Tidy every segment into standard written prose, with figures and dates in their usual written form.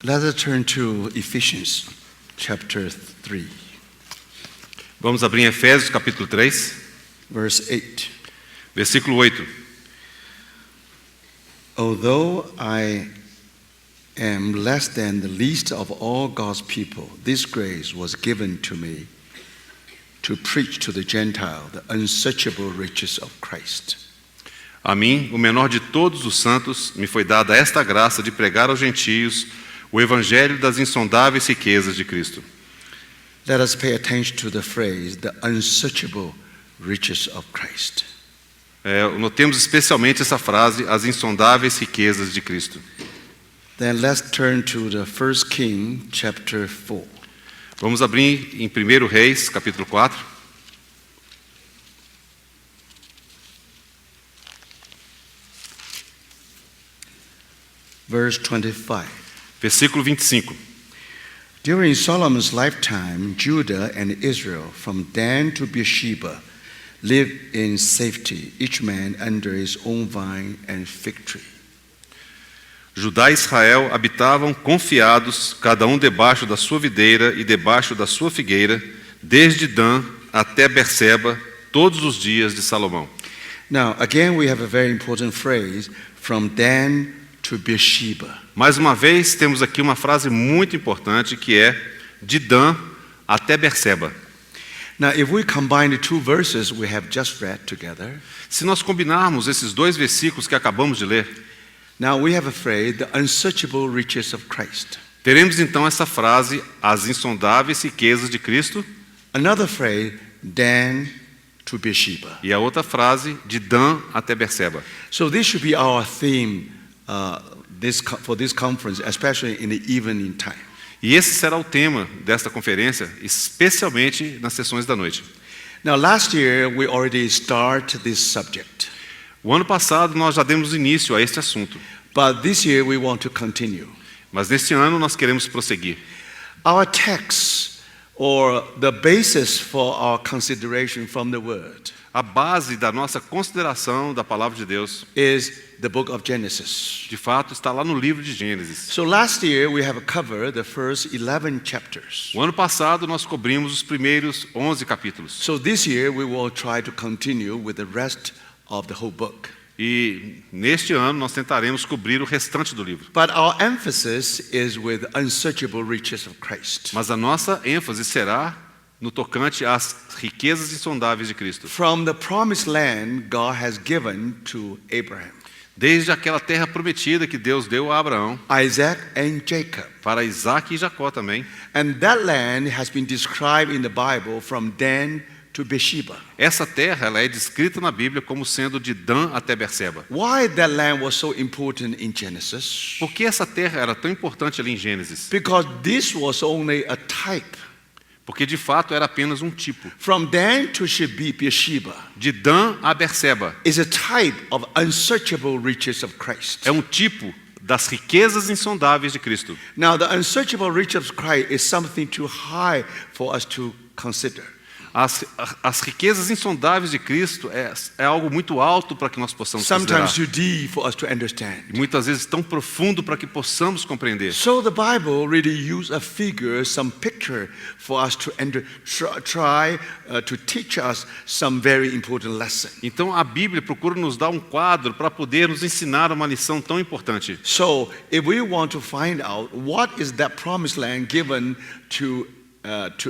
Let us turn to Ephesians chapter 3, Vamos abrir em Efésios capítulo 3, verse 8. versículo 8. Although I am less than the least of all God's people, this grace was given to me to preach to the Gentile the unsearchable riches of Christ. A mim, o menor de todos os santos, me foi dada esta graça de pregar aos gentios o evangelho das insondáveis riquezas de Cristo. Let us pay attention to the phrase, the unsearchable riches of Christ. Notemos especialmente essa frase, as insondáveis riquezas de Cristo. Then let's turn to the 1 King chapter 4. Vamos abrir em 1 Reis, capítulo 4. Verse 25. Versículo 25. During Solomon's lifetime, Judah and Israel, from Dan to Beersheba, lived in safety, each man under his own vine and fig tree. Judá e Israel habitavam confiados, cada debaixo da sua videira e debaixo da sua figueira, desde Dan até Berseba, todos os dias de Salomão. Now, again, we have a very important phrase, from Dan to Beersheba. Mais uma vez, temos aqui uma frase muito importante que é de Dan até Berseba. Now, if we combine the two verses we have just read together, Se nós combinarmos esses dois versículos que acabamos de ler, now we have a phrase, the unsearchable riches of Christ. teremos então essa frase, as insondáveis riquezas de Cristo, Another phrase, Dan to Beersheba. e a outra frase, de Dan até Berseba. So this should be our theme for this conference, especially in the evening time. E esse será o tema desta conferência, especialmente nas sessões da noite. Now, last year we already started this subject, O ano passado nós já demos início a este assunto, but this year we want to continue. mas neste ano nós queremos prosseguir. Our text, or the basis for our consideration from the Word, A base da nossa consideração da palavra de Deus, is the book of Genesis. de fato, está lá no livro de Gênesis. So last year we have covered the first 11 chapters. O ano passado nós cobrimos os primeiros 11 capítulos. So this year we will try to continue with the rest of the whole book. E neste ano nós tentaremos cobrir o restante do livro. But our emphasis is with unsearchable riches of Christ. Mas a nossa ênfase será no tocante às riquezas insondáveis de Cristo. From the promised land God has given to Abraham, Desde aquela terra prometida que Deus deu a Abraão, Isaac and Jacob. para Isaac e Jacó também. And that land has been described in the Bible from Dan to Beersheba. Essa terra ela é descrita na Bíblia como sendo de Dan até Berseba. Why that land was so important in Genesis? Por que essa terra era tão importante ali em Gênesis? Because this was only a type. Porque de fato era apenas um tipo. From Dan to Beersheba De Dan a Berseba is a type of unsearchable riches of Christ. é um tipo das riquezas insondáveis de Cristo. Now, the unsearchable riches of Christ is something too high for us to consider. As riquezas insondáveis de Cristo é algo muito alto para que nós possamos considerar. Sometimes too deep for us to understand. E muitas vezes tão profundo para que possamos compreender. So the Bible really use a figure, some picture, for us to try to teach us some very important lesson. Então a Bíblia procura nos dar um quadro para poder nos ensinar uma lição tão importante. So if we want to find out what is that promised land given to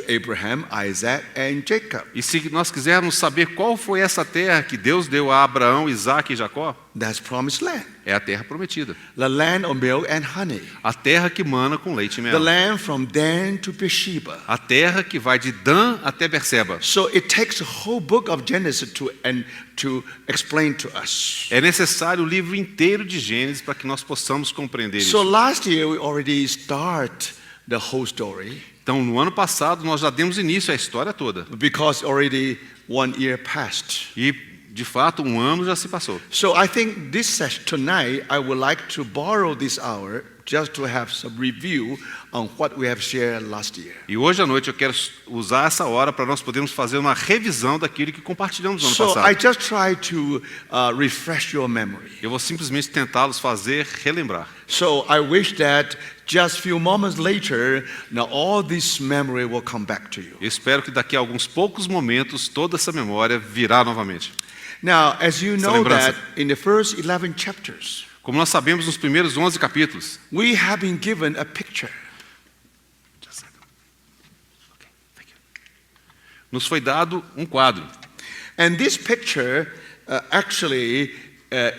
Abraham, Isaac and Jacob, E se nós quisermos saber qual foi essa terra que Deus deu a Abraão, Isaac e Jacó, that's promised land. é a terra prometida. The land of milk and honey. A terra que mana com leite e The mel. land from Dan to Beersheba. A terra que vai de Dan até Berseba. So it takes the whole book of Genesis to explain to us. É necessário o livro inteiro de Gênesis para que nós possamos compreender So isso. last year we already start the whole story Então, no ano passado, nós já demos início à história toda. because already 1 year passed. E, de fato, um ano já se passou. So I think this session tonight I would like to borrow this hour just to have some review on what we have shared last year. E hoje à noite eu quero usar essa hora para nós podermos fazer uma revisão daquilo que compartilhamos no ano So I passado. just try to refresh your memory. Eu vou simplesmente tentá-los fazer relembrar. So I wish that just few moments later, now all this memory will come back to you. Eu espero que daqui a alguns poucos momentos toda essa memória virá novamente. Now, as you know lembrança. that in the first 11 chapters, Como nós sabemos nos primeiros 11 capítulos, we have been given a picture. nos foi dado um quadro. And this picture actually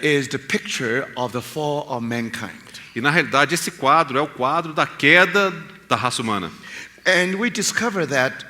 is the picture of the fall of mankind. E na realidade esse quadro é o quadro da queda da raça humana. And we discover that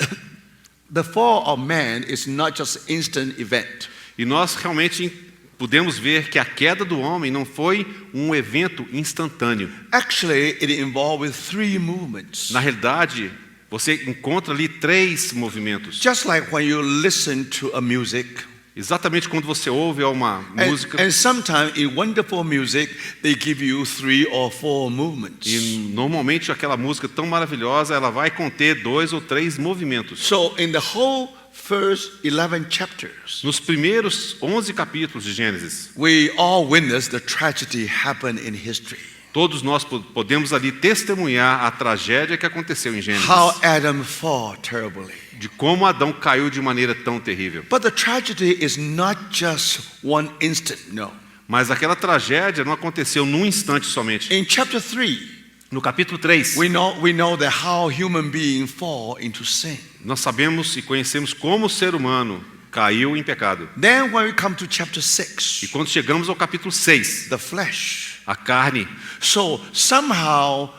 the fall of man is not just instant event. E nós realmente podemos ver que a queda do homem não foi um evento instantâneo. Actually, it involved three movements. Na realidade, você encontra ali 3 movimentos. Just like when you listen to a music, Exatamente quando você ouve uma música, and sometimes in wonderful music, they give you 3 or 4 movements. e normalmente aquela música tão maravilhosa, ela vai conter 2 ou 3 movimentos. So in the whole first 11 chapters, Nos primeiros 11 capítulos de Gênesis, we all witness the tragedy happen in history. todos nós podemos ali testemunhar a tragédia que aconteceu em Gênesis, How Adam fell terribly. de como Adão caiu de maneira tão terrível. But the tragedy is not just one instant, no. Mas aquela tragédia não aconteceu num instante somente. In chapter 3, No capítulo 3, we know that how human beings fall into sin. nós sabemos e conhecemos como o ser humano caiu em pecado. Then when we come to chapter E 6, quando chegamos ao capítulo 6, the flesh. a carne, So somehow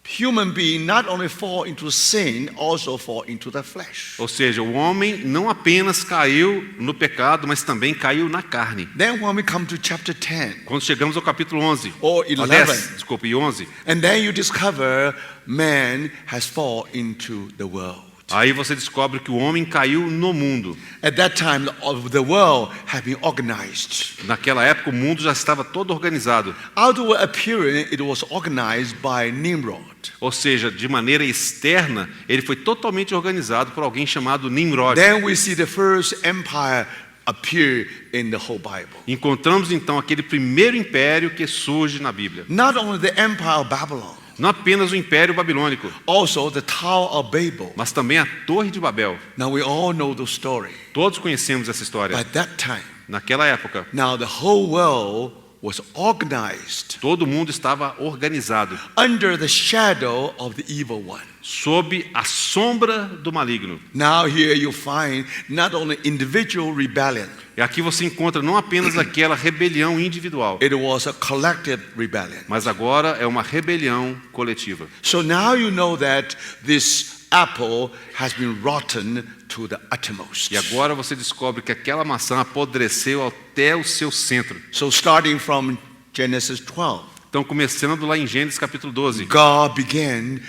human being not only fall into sin, also fall into the flesh. ou seja, o homem não apenas caiu no pecado, mas também caiu na carne. Then when we come to chapter 10, Quando chegamos ao capítulo 11, or 10, 11, desculpa, e 11, and then you discover man has fall into the world. aí você descobre que o homem caiu no mundo. At that time, the world had been organized. Naquela época o mundo já estava todo organizado, Outward appearing, it was organized by Nimrod. ou seja, de maneira externa, ele foi totalmente organizado por alguém chamado Nimrod. Then we see the first empire appear in the whole Bible. Encontramos então aquele primeiro império que surge na Bíblia. Not only the empire of Babylon, Não apenas o Império Babilônico, also the Tower of Babel. mas também a Torre de Babel. Now we all know the story. Todos conhecemos essa história. By that time, Naquela época, now the whole world was organized todo mundo estava organizado, under the shadow of the evil one. sob a sombra do maligno. Now here you find not only individual rebellion, E aqui você encontra não apenas aquela rebelião individual, it was a collective rebellion. mas agora é uma rebelião coletiva. So now you know that this apple has been rotten to the uttermost. E agora você descobre que aquela maçã apodreceu até o seu centro. So starting from Genesis 12, Então, começando lá em Gênesis capítulo 12, God began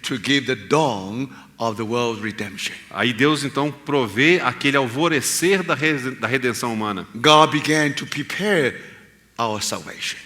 to give the dawn of the world's redemption. aí Deus então provê aquele alvorecer da redenção humana. God began to prepare our salvation.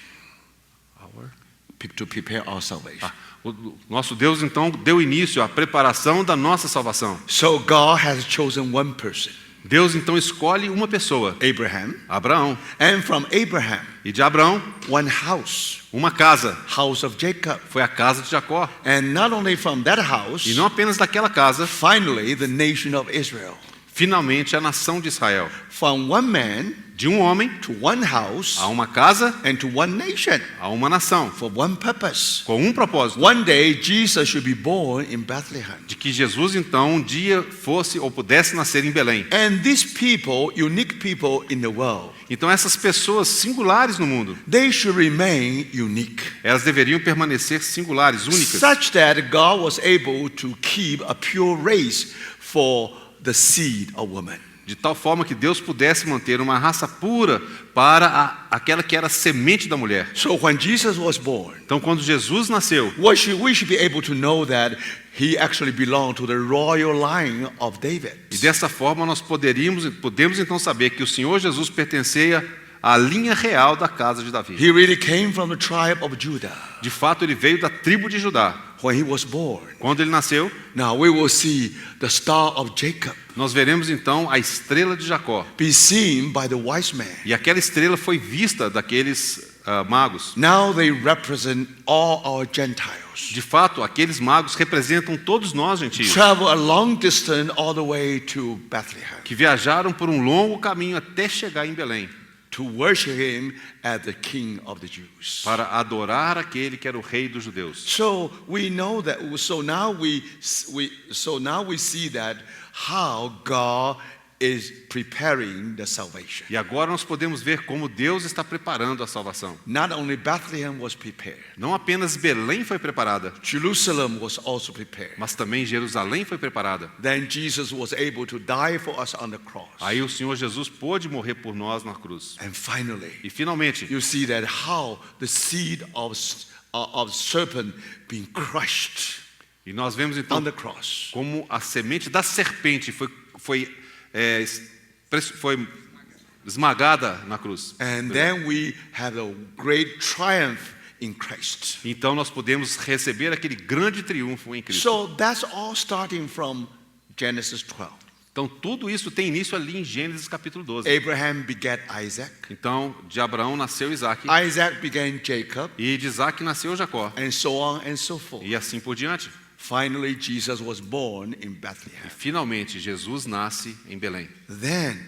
To prepare our salvation. O nosso Deus então deu início à preparação da nossa salvação. So God has chosen one person, Deus então escolhe uma pessoa, Abraham, Abraão, and from Abraham, e de Abraão, one house, uma casa, house of Jacob. foi a casa de Jacó. And not only from that house, E não apenas daquela casa, finally the nation of Israel. finalmente a nação de Israel. From one man De um homem to one house a uma casa, and to one nation a uma nação, for one purpose. com um propósito, One day Jesus should be born in Bethlehem. de que Jesus então um dia fosse ou pudesse nascer em Belém. And these people, unique people in the world, Então essas pessoas singulares no mundo, they should remain unique, elas deveriam permanecer singulares, únicas, such that God was able to keep a pure race for the seed of woman. de tal forma que Deus pudesse manter uma raça pura para aquela que era a semente da mulher. So when Jesus was born, Então quando Jesus nasceu, we should be able to know that he actually belonged to the royal line of David. e dessa forma nós podemos então saber que o Senhor Jesus pertencia a linha real da casa de Davi. He really came from the tribe of Judah De fato, ele veio da tribo de Judá. when he was born. Quando ele nasceu, Now we will see the star of Jacob nós veremos então a estrela de Jacó. be seen by the wise men. E aquela estrela foi vista daqueles magos. Now they represent all our Gentiles. De fato, aqueles magos representam todos nós, gentios, Travel a long distance all the way to Bethlehem que viajaram por um longo caminho até chegar em Belém, to worship him as the King of the Jews. para adorar aquele que era o rei dos judeus. So we know that. So now we see that how God is preparing the salvation. E agora nós podemos ver como Deus está preparando a salvação. Not only Bethlehem was prepared, Não apenas Belém foi preparada, Jerusalem was also prepared. mas também Jerusalém foi preparada. Then Jesus was able to die for us on the cross. Aí o Senhor Jesus pôde morrer por nós na cruz. And finally, E finalmente, you see that how the seed of serpent being crushed e nós vemos então on the cross. como a semente da serpente foi esmagada na cruz. And then we have a great triumph in Christ. Então nós podemos receber aquele grande triunfo em Cristo. So that's all starting from Genesis 12. Então tudo isso tem início ali em Gênesis capítulo 12. Abraham begat Isaac. Então de Abraão nasceu Isaac, Isaac began Jacob, e de Isaac nasceu Jacó, and so on and so forth. e assim por diante. Finally, Jesus was born in E Bethlehem. finalmente Jesus nasce em Belém. Then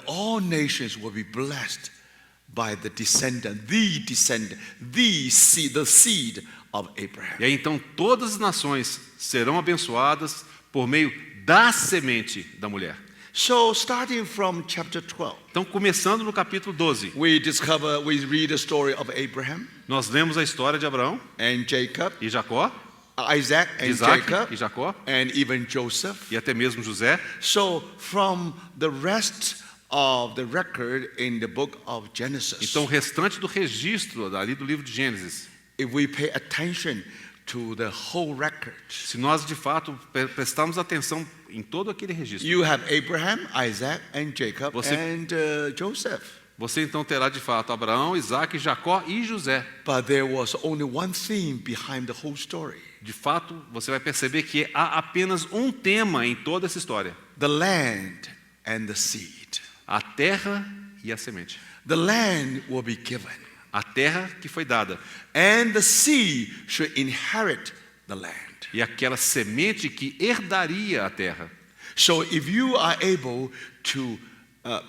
all nations will be blessed by the seed of Abraham. E aí então todas as nações serão abençoadas por meio da semente da mulher. So starting from chapter 12, Então começando no capítulo 12, we read the story of Abraham nós lemos a história de Abraão and Jacob, e Jacó, Isaac and Isaac Jacob, e Jacó, and even Joseph. e até mesmo José. So from the rest of the record in the book of Genesis, Então o restante do registro ali do livro de Gênesis, if we pay attention to the whole record, se nós de fato prestarmos atenção em todo aquele registro, you have Abraham, Isaac, and Jacob, Você- and Joseph. você então terá de fato Abraão, Isaac, Jacó e José. But there was only one theme behind the whole story: De fato, você vai perceber que há apenas um tema em toda essa história: the land and the seed. a terra e a semente. The land will be given, A terra que foi dada and the seed should inherit the land. e aquela semente que herdaria a terra. So if you are able to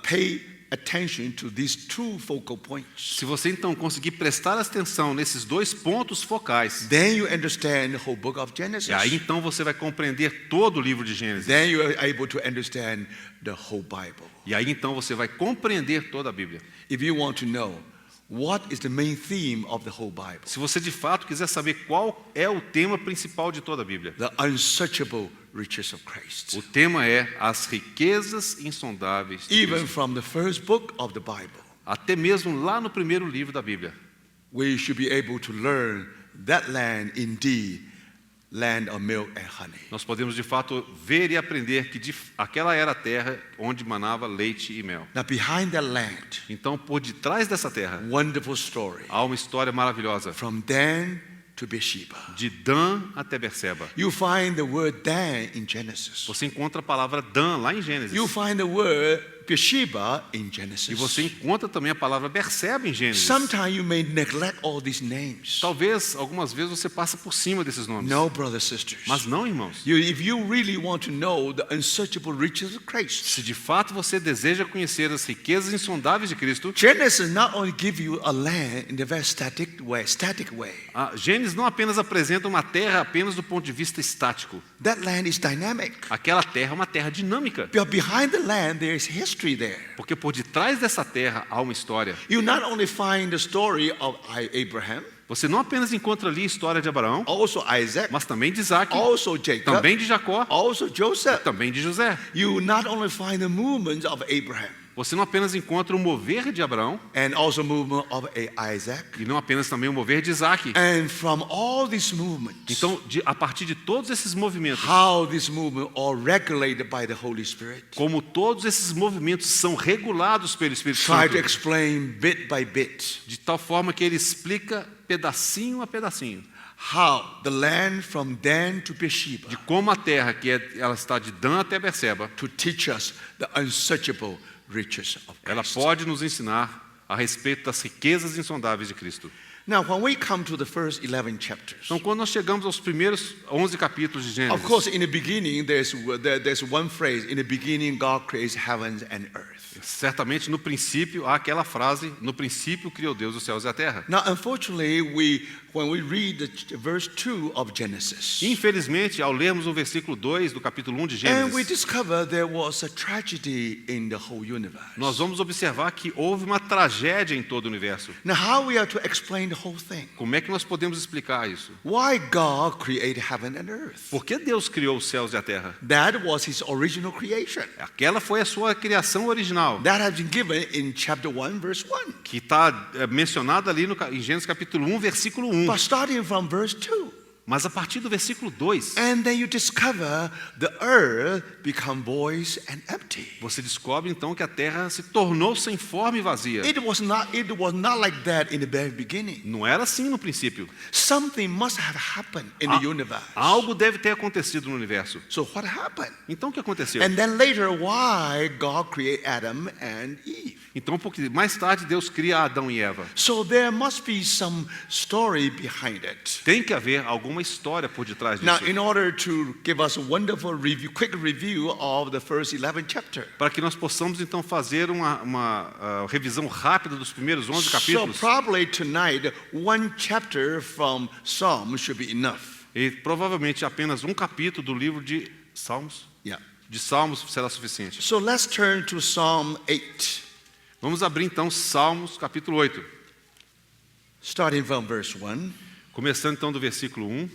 pay attention to these two focal points, Se você então conseguir prestar atenção nesses dois pontos focais, then you understand the whole book of e aí Genesis. então você vai compreender todo o livro de Gênesis. Then you are able to understand the whole Bible. E aí então você vai compreender toda a Bíblia. If you want to know what is the main theme of the whole Bible, Se você de fato quiser saber qual é o tema principal de toda a Bíblia, the unsearchable riches of Christ. o tema é as riquezas insondáveis de Even Cristo. from the first book of the Bible, Até mesmo lá no primeiro livro da Bíblia, we should be able to learn that land indeed, land of milk and honey. nós podemos de fato ver e aprender que aquela era a terra onde manava leite e mel. Now behind that land, Então, por detrás dessa terra, wonderful story, há uma história maravilhosa, from Dan to Beersheba. de Dan até Berseba. You find the word Dan in Genesis. Você encontra a palavra Dan lá em Gênesis. You find the word Beersheba in E Genesis. você encontra também a palavra Berseba em Gênesis. Sometimes you may neglect all these names. Talvez, algumas vezes, você passa por cima desses nomes. No, brothers and sisters. Mas não, irmãos. If you really want to know the unsearchable riches of Christ, Se de fato você deseja conhecer as riquezas insondáveis de Cristo, Genesis not only give you a land in a very static way. a Gênesis não apenas apresenta uma terra apenas do ponto de vista estático. That land is dynamic. Aquela terra é uma terra dinâmica. But behind the land, there is history there. Porque por detrás dessa terra há uma história. You not only find the story of Abraham, Você não apenas encontra ali a história de Abraão, also Isaac, mas também de Isaac, also Jacob, também de Jacó, also Joseph. também de José. You not only find the movements of Abraham, você não apenas encontra o mover de Abraão, and also movement of Isaac. e não apenas também o mover de Isaac. And from all these movements, Então, a partir de todos esses movimentos, how this movement are regulated by the Holy Spirit. como todos esses movimentos são regulados pelo Espírito Try Santo, to explain bit by bit de tal forma que ele explica pedacinho a pedacinho, how the land from Dan to Beersheba de como a terra, ela está de Dan até Berseba, to teach us the unsearchable riches of ela Christ. pode nos ensinar a respeito das riquezas insondáveis de Cristo. Now, when we come to the first 11 chapters, Então, quando nós chegamos aos primeiros 11 capítulos de Gênesis, of course, in the beginning, there's one phrase: "In the beginning, God creates heavens and earth." certamente no princípio há aquela frase: no princípio criou Deus os céus e a terra. Now, unfortunately, when we read the verse 2 of Genesis, Infelizmente, ao lermos o versículo 2 do capítulo 1 de and we Gênesis, discover there was a tragedy in the whole universe. nós vamos observar que houve uma tragédia em todo o universo. Now, how we are to explain the whole thing? Como é que nós podemos explicar isso? Why God created heaven and earth? Por que Deus criou os céus e a terra? That was His original creation. Aquela foi a sua criação original, That has been given in chapter 1, verse 1. que está mencionada ali em Gênesis capítulo 1, versículo 1. But starting from verse 2, Mas a partir do versículo 2, and then you discover the earth become void and empty. você descobre então que a terra se tornou sem forma e vazia. It was not like that in the very beginning. Não era assim no princípio. Something must have happened in the universe. Algo deve ter acontecido no universo. So what happened? Então o que aconteceu? And then later, why God created Adam and Eve? Então, porque mais tarde Deus cria Adão e Eva. So there must be some story behind it. Tem que haver alguma história por detrás Now, disso. in order to give us a wonderful review, quick review of the first 11 chapter. Para que nós possamos então fazer uma revisão rápida dos primeiros 11 So capítulos. probably tonight, one chapter from Psalm should be enough. E provavelmente apenas um capítulo do livro de Salmos, Yeah. de Salmos será suficiente. So let's turn to Psalm 8, Vamos abrir então Salmos capítulo 8. starting from verse 1. Começando então do versículo 1.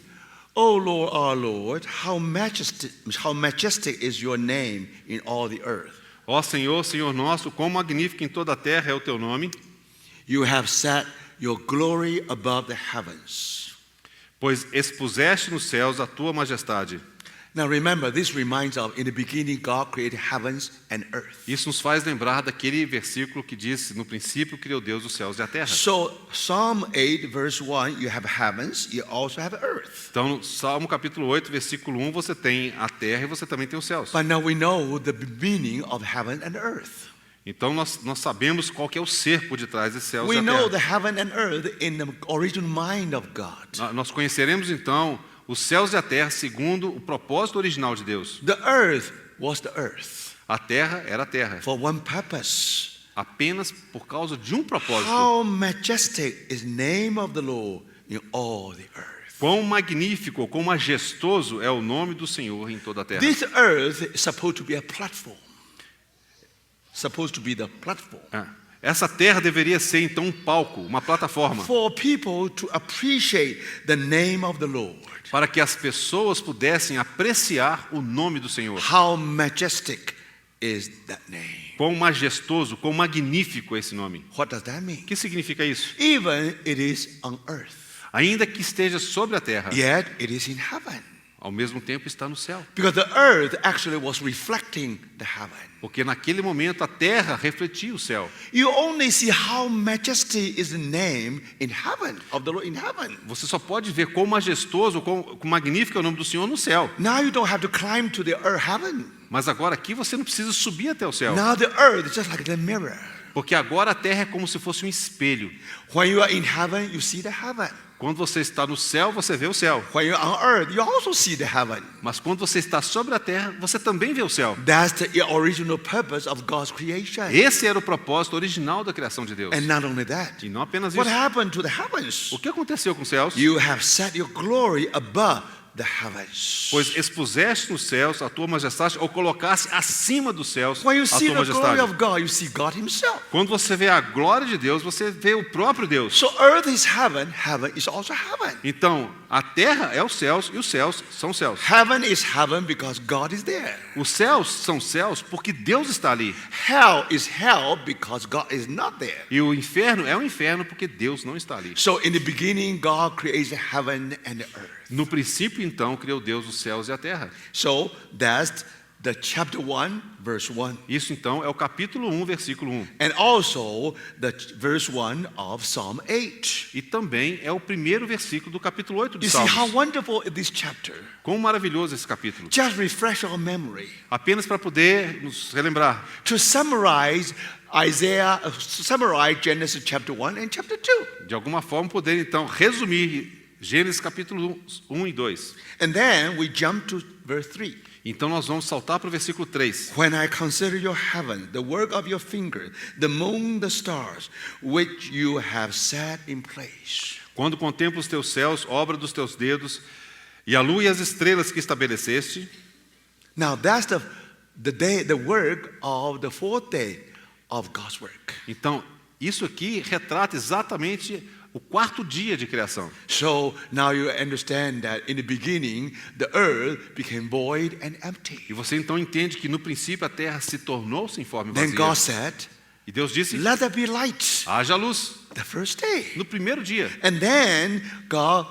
O Lord, our Lord, how majestic is your name in all the earth. Ó Senhor, Senhor nosso, quão magnífico em toda a terra é o teu nome, You have set your glory above the heavens. pois expuseste nos céus a tua majestade. Now remember, this reminds of in the beginning God created heavens and earth. Isso nos faz lembrar daquele versículo que diz: no princípio criou Deus os céus e a terra. So Psalm 8 verse 1, you have heavens, you also have earth. Então, no Salmo capítulo 8, versículo 1, você tem a terra e você também tem os céus. But now we know the meaning of heaven and earth. Então, nós sabemos qual que é o ser por detrás desses céus We e a know terra. the heaven and earth in the original mind of God. Nós conheceremos então os céus e a terra segundo o propósito original de Deus. The earth was the earth A terra era a terra, for one purpose. apenas por causa de um propósito. How majestic is the name of the Lord in all the earth. Quão magnífico, quão majestoso é o nome do Senhor em toda a terra. This earth is supposed to be a platform. Supposed to be the platform Essa terra deveria ser então um palco, uma plataforma, for people to appreciate the name of the Lord. para que as pessoas pudessem apreciar o nome do Senhor. How majestic is that name? Quão majestoso, quão magnífico é esse nome. What does that mean? O que significa isso? Even it is on earth, Ainda que esteja sobre a terra, yet it is in heaven. ao mesmo tempo está no céu. Because the earth actually was reflecting the heaven. Porque naquele momento a terra refletia o céu. You only see how majestic is the name in heaven, of the Lord in heaven. Você só pode ver quão majestoso, quão magnífico é o nome do Senhor no céu. Now you don't have to climb to the earth heaven. Mas agora aqui você não precisa subir até o céu. Now the earth is just like the mirror. Porque agora a terra é como se fosse um espelho. When you are in heaven, you see the heaven. Quando você está no céu, você vê o céu. When you're on earth, you also see the heaven. Mas quando você está sobre a terra, você também vê o céu. That's the original purpose of God's creation. Esse era o propósito original da criação de Deus. And not only that, E não apenas what isso. happened to the heavens? O que aconteceu com os céus? You have set your glory above the heavens. Pois expuseste nos céus a tua majestade, ou colocasse acima dos céus When you a see tua the glory majestade. of God, you see God himself. Quando você vê a glória de Deus, você vê o próprio Deus. So earth is heaven, heaven is also heaven. Então, a terra é os céus e os céus são os céus. Heaven is heaven because God is there. Os céus são céus porque Deus está ali. Hell is hell because God is not there. E o inferno é o inferno porque Deus não está ali. So in the beginning, God creates the heaven and the earth. No princípio, então, criou Deus os céus e a terra. So that's the chapter 1, verse 1. Isso, então, é o capítulo 1, versículo 1. And also the verse 1 of Psalm 8. E também é o primeiro versículo do capítulo 8 de You see how Salmos. wonderful is this chapter. Quão maravilhoso esse capítulo. Just refresh our memory. Apenas para poder nos relembrar. To summarize summarize Genesis chapter 1 and chapter 2. De alguma forma, poder, então, resumir Gênesis capítulo 1 e 2. And then we jump to verse 3. Então nós vamos saltar para o versículo 3. When I consider your heaven, the work of your finger, the moon, the stars, which you have set in place. Quando contemplo os teus céus, obra dos teus dedos, e a lua e as estrelas que estabeleceste. Now that's the work of the fourth day of God's work. Então, isso aqui retrata exatamente o quarto dia de criação. So now you understand that in the beginning, the earth became void and empty. E você então entende que no princípio a terra se tornou sem forma e Then vazia. God said, E Deus disse, let there be light. haja luz, The first day. no primeiro dia. And then God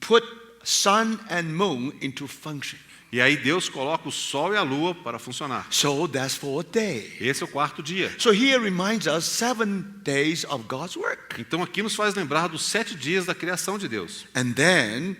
put sun and moon into function. E aí Deus coloca o sol e a lua para funcionar. So that's fourth day. Esse é o quarto dia. So here reminds us 7 days of God's work. Então aqui nos faz lembrar dos 7 dias da criação de Deus. And then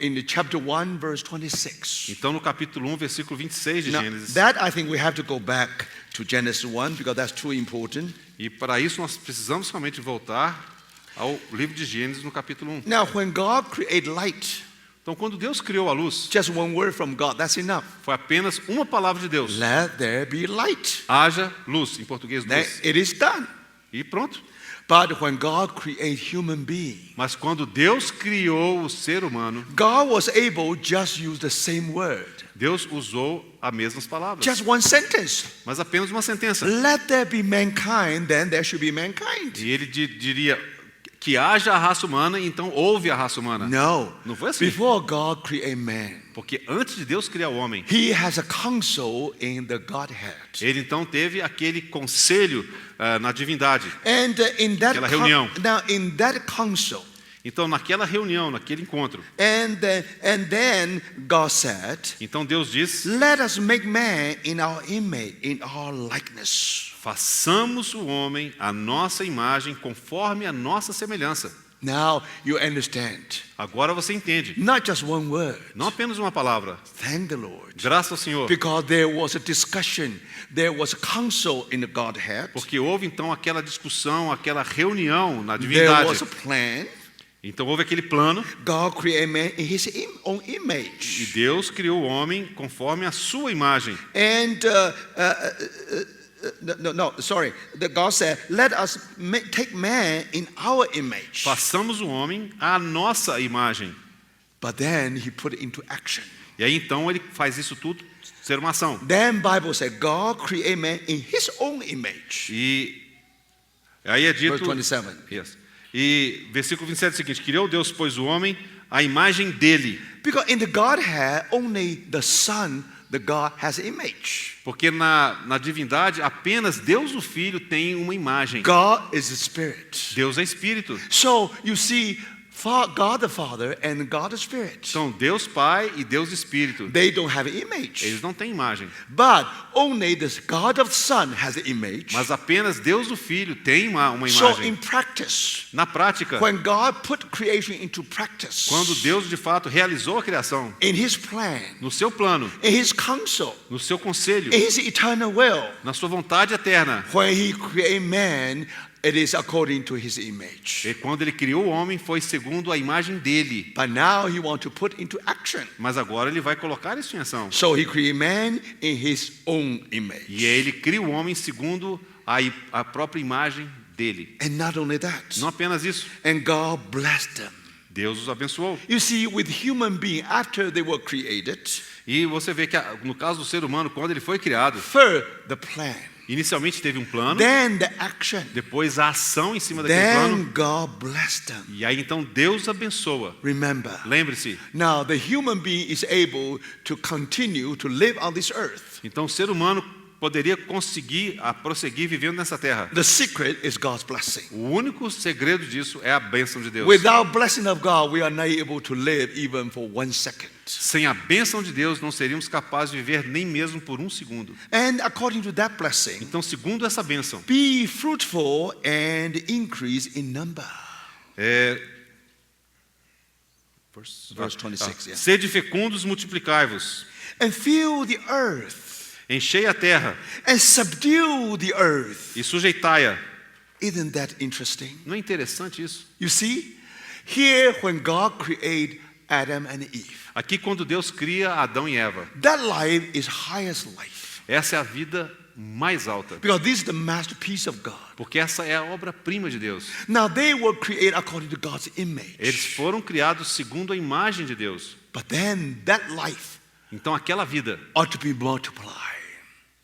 in the chapter 1 verse 26. Então no capítulo 1, versículo 26 de Now, Gênesis. that I think we have to go back to Genesis 1 because that's too important. E para isso nós precisamos realmente voltar ao livro de Gênesis no capítulo 1. Now when God created light, Então quando Deus criou a luz, just one word from God, that's enough. foi apenas uma palavra de Deus. Let there be light. Haja luz, em português Then luz. it is done. E pronto. But when God created human being, Mas quando Deus criou o ser humano, God was able just use the same word. Deus usou as mesmas palavras. Just one sentence. Mas apenas uma sentença. Let there be mankind, then there should be mankind. E ele diria que haja a raça humana, e então houve a raça humana. No. Não foi assim. Before God created man, Porque antes de Deus criar o homem, he has a council in the Godhead. ele então teve aquele conselho na divindade. And in that Aquela reunião. now in that council, Então naquela reunião, naquele encontro, and then God said, então Deus diz: let us make man in our image, in our likeness. façamos o homem à nossa imagem, conforme a nossa semelhança. Now you understand. Agora você entende. Not just one word. Não apenas uma palavra. Thank the Lord. Graças ao Senhor. Because there was a discussion, there was a council in the Godhead. Porque houve então aquela discussão, aquela reunião na There divindade. was a plan. Então houve aquele plano God created man in his own e image. Deus criou o homem conforme a sua imagem. And sorry. God said, let us take man in our image. Façamos o homem à nossa imagem. But then he put it into action. E aí então ele faz isso tudo ser uma ação. Then Bible said God created man in his own image. E aí é dito... Verse 27. Yes. E versículo 27 é o seguinte: criou Deus, pois, o homem à imagem dele. Because in the Godhead, only the Son, the God has image. Porque na divindade, apenas Deus o Filho tem uma imagem. God is a spirit. Deus é Espírito. So you see, God the Father and God the Spirit. São Deus Pai e Deus Espírito. They don't have image. Eles não têm imagem. But only the God of the Son has the image. Mas apenas Deus o Filho tem uma So imagem. in practice, Na prática, when God put creation into practice, quando Deus de fato realizou a criação, in His plan, no seu plano, in His counsel, no seu conselho, in His eternal will, na sua vontade eterna, when He created man, it is according to His image. e quando ele criou o homem, foi segundo a imagem dele. But now He wants to put into action. Mas agora ele vai colocar isso em ação. So He created man in His own image. E aí ele cria o homem segundo a própria imagem dele. And not only that, Não apenas isso. and God blessed them. Deus os abençoou. You see, with human being, after they were created, E você vê que no caso do ser humano, quando ele foi criado, first the plan, inicialmente teve um plano, then the action, depois a ação em cima daquele then plano, God blessed them. e aí então Deus abençoa. Remember, Lembre-se, now the human being is able to continue to live on this earth. então o ser humano poderia conseguir prosseguir vivendo nessa terra. The secret is God's blessing. O único segredo disso é a bênção de Deus. Without blessing of God, we are not able to live even for 1 second. Sem a bênção de Deus, não seríamos capazes de viver nem mesmo por um segundo. And according to that blessing, Então, segundo essa bênção, be fruitful and increase in number. Verse 26, yeah. Sede fecundos, multiplicai-vos, And fill the earth enchei a terra and subdue the earth. e sujeitai-a. Isn't that interesting? Não é interessante isso? You see, here when God created Adam and Eve, Aqui, quando Deus cria Adão e Eva, that life is highest life. essa é a vida mais alta, Because this is the masterpiece of God. porque essa é a obra-prima de Deus. Now they were created according to God's image. Eles foram criados segundo a imagem de Deus. But then that life Então, aquela vida ought to be multiplied.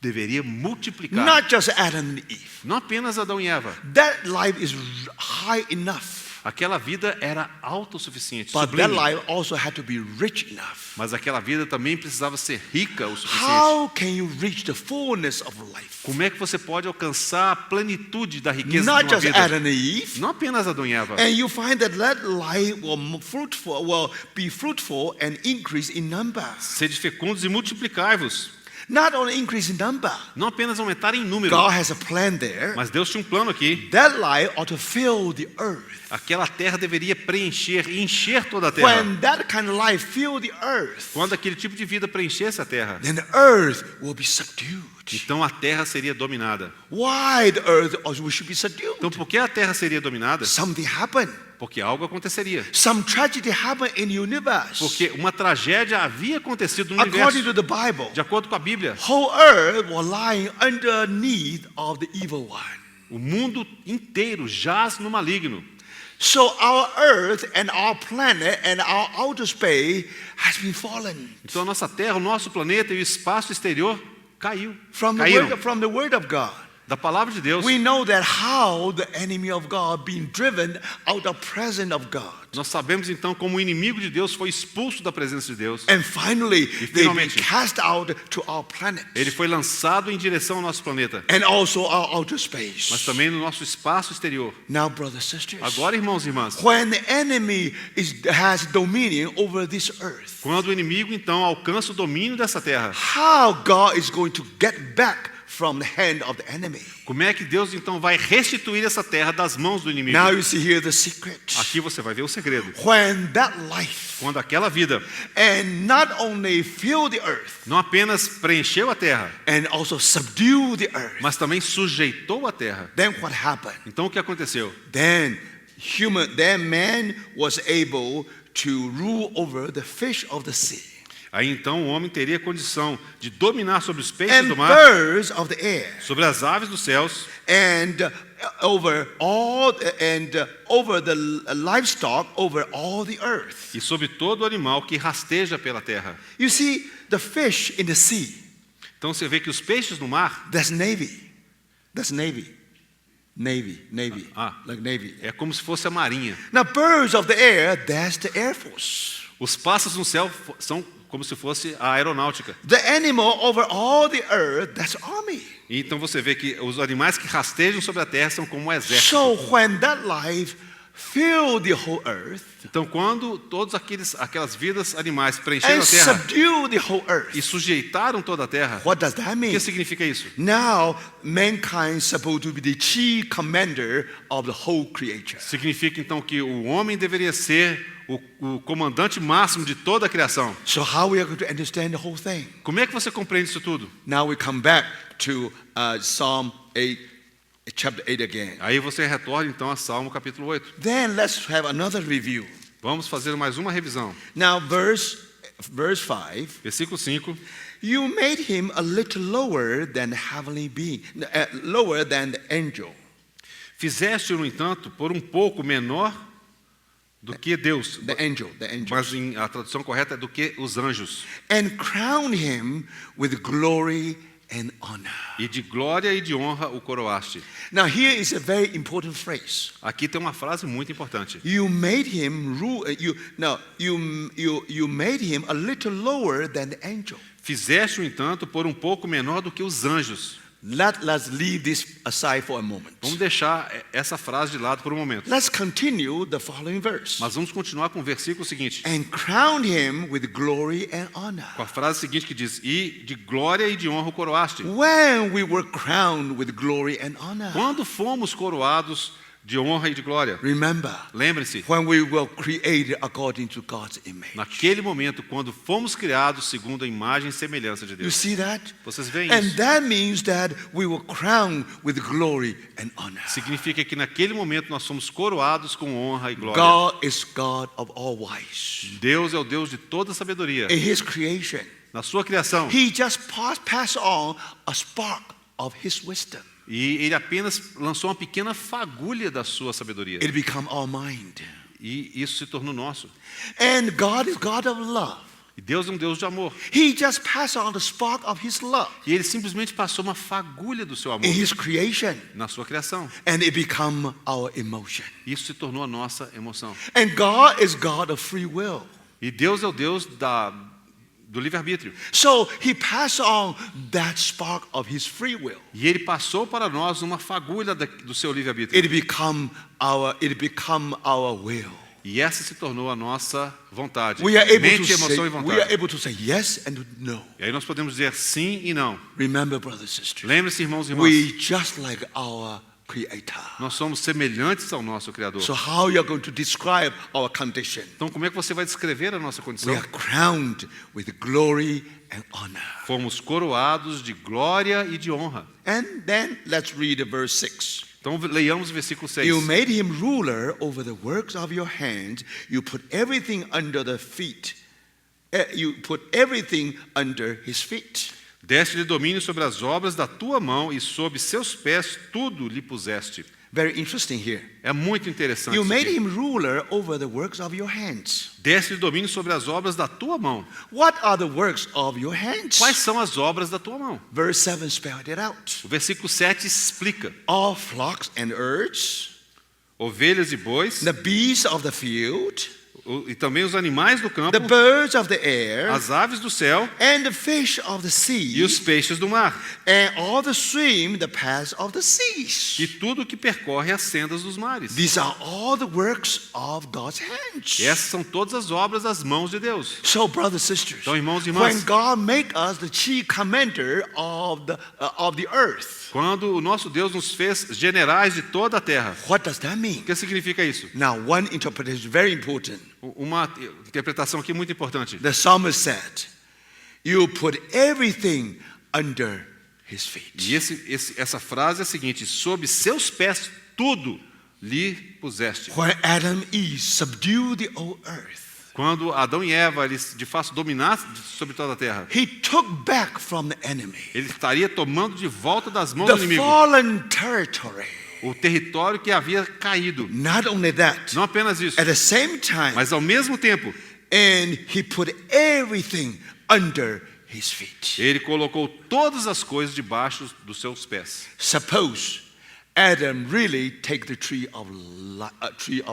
deveria multiplicar. Not just Adam and Eve. Não apenas Adão e Eva. That life is high enough. Aquela vida era autossuficiente, But that sublime. life also had to be rich enough. Mas aquela vida também precisava ser rica o suficiente. How can you reach the fullness of life? Como é que você pode alcançar a plenitude da riqueza Not de uma just vida? Adam and Eve. Não apenas Adão e Eva. And you find that life will be fruitful and increase in number. Sede fecundos e multiplicai-vos. Not only increase in number. Não apenas aumentar em número. God has a plan there. Mas Deus tinha um plano aqui. That life ought to fill the earth. Aquela terra deveria preencher e encher toda a terra. When that kind of life fill the earth, Quando aquele tipo de vida preenchesse a terra, then the earth will be subdued. então a terra seria dominada. Why the earth should be subdued? Então, por que a terra seria dominada? Something happened. Porque algo aconteceria. Some tragedy happened in the universe. Porque uma tragédia havia acontecido no According universo. to the Bible, De acordo com a Bíblia, whole earth was lying underneath of the evil one. o mundo inteiro jaz no maligno. So our earth and our planet and our outer space has been fallen Então a nossa terra, o nosso planeta e o espaço exterior caíram. from the word of God. Da palavra de Deus. We know that how the enemy of God being driven out of presence of God. Nós sabemos então como o inimigo de Deus foi expulso da presença de Deus. And finally, they've been finalmente, cast out to our planet Ele foi lançado em direção ao nosso planeta, and also our outer mas space. também no nosso espaço exterior. Now, brothers and sisters, Agora, irmãos e irmãs, when the enemy has dominion over this earth, quando o inimigo então alcança o domínio dessa terra, how God is going to get back from the hand of the enemy? como é que Deus então vai restituir essa terra das mãos do inimigo? Now you see here the secret. Aqui você vai ver o segredo. When that life Quando aquela vida and not only fill the earth não apenas preencheu a terra, and also subdue the earth, mas também sujeitou a terra. then what happened? Então o que aconteceu? Then man was able to rule over the fish of the sea Aí então o homem teria condição de dominar sobre os peixes and do mar, birds of the air sobre as aves dos céus and over the livestock over all the earth. e sobre todo animal que rasteja pela terra. You see, the fish in the sea, Então você vê que os peixes no mar that's navy. That's navy. Navy. Like navy. é como se fosse a marinha. Now birds of the air, that's the air force. Os pássaros no céu são como se fosse a aeronáutica. The animal over all the earth, that's army. E então você vê que os animais que rastejam sobre a terra são como um exército. So when that life fill the whole earth Então quando todas aquelas vidas animais preencheram and a terra subdue the whole e earth, sujeitaram toda a terra, what does that o mean? que significa isso? Now mankind is supposed to be the chief commander of the whole creature. Significa então que o homem deveria ser o comandante máximo de toda a criação. So how we are going to understand the whole thing? Como é que você compreende isso tudo? Now we come back to Psalm 8, chapter 8 again. Aí você retorna então a Salmo capítulo 8. Then let's have another review. Vamos fazer mais uma revisão. Now verse 5. Versículo 5. You made him a little lower than heavenly being, lower than the angel. Fizeste-o, no entanto, por um pouco menor do que Deus. the angel, Mas a tradução correta é do que os anjos. and crowned him with glory and honor. E de glória e de honra o coroaste. Now here is a very important phrase. Aqui tem uma frase muito importante. You made him rule. You made him a little lower than the angel. Fizeste, no entanto, por um pouco menor do que os anjos. Let's leave this aside for a moment. Vamos deixar essa frase de lado por um momento. Let's continue the following verse. Mas vamos continuar com o versículo seguinte. And crowned him with glory and honor. Com a frase seguinte que diz: e de glória e de honra o coroaste. When we were crowned with glory and honor. Quando fomos coroados de honra e de glória. Remember, Lembre-se, when we were created according to God's image. naquele momento, quando fomos criados segundo a imagem e semelhança de You Deus. see that? Vocês veem And isso? that means that we were crowned with glory and honor. Significa que naquele momento nós somos coroados com honra e glória. God is God of all wise. Deus é o Deus de toda sabedoria. In His creation, Na sua criação. He just passed on a spark of His wisdom. E ele apenas lançou uma pequena fagulha da sua sabedoria. It became our mind. E isso se tornou nosso. And God is God of love. E Deus é um Deus de amor. He just passed on the spark of His love E ele simplesmente passou uma fagulha do seu amor in His creation. na sua criação. And it became our emotion. Isso se tornou a nossa emoção. And God is God of free will. E Deus é o Deus do livre-arbítrio. So He passed on that spark of His free will. E ele passou para nós uma fagulha do seu livre-arbítrio. It become our will. E essa se tornou a nossa vontade. We are able Mente, emoção e we are vontade. able to say yes and no. E aí nós podemos dizer sim e não. Remember, brothers and sisters, Lembre-se, irmãos e irmãs, we just like our Creator. nós somos semelhantes ao nosso Criador. So how you are going to describe our condition? Então como é que você vai descrever a nossa We condição? are crowned with glory and honor. Fomos coroados de glória e de honra. And then let's read verse 6. Então leiamos o versículo 6. You made him ruler over the works of your hands. You put everything under the feet. You put everything under his feet. Deste-lhe domínio sobre as obras da tua mão e sob seus pés tudo lhe puseste. Very interesting here. É muito interessante You isso made aqui. him ruler over the works of your hands. Deste-lhe domínio sobre as obras da tua mão. What are the works of your hands? Quais são as obras da tua mão? Verse 7 spelled it out. O versículo 7 explica. All flocks and herds, Ovelhas e bois, the beasts of the field, e também os animais do campo, the birds of the air, as aves do céu and the fish of the e sea, os peixes do mar, and all the stream, the paths of the seas. e tudo que percorre as sendas dos mares. These are all the works of God's hands. Essas são todas as obras das mãos de Deus. So, brothers and sisters, Então, irmãos e when irmãs, God make us the chief commander of the earth, quando o nosso Deus nos fez generais de toda a terra, what does that mean? o que significa isso? Now, one interpretation is very important. Uma interpretação aqui muito importante. The psalmist said, "You put everything under his feet." E essa frase é a seguinte: sob seus pés tudo lhe puseste. When Adam and Eve subdued the old earth, Quando Adão e Eva eles de fato dominassem sobre toda a terra, he took back from the enemy ele estaria tomando de volta das mãos do the inimigo fallen territory. o território que havia caído. Not only that, Não apenas isso, at the same time, mas ao mesmo tempo, and he put everything under his feet. ele colocou todas as coisas debaixo dos seus pés. Suppose Adam really take the tree of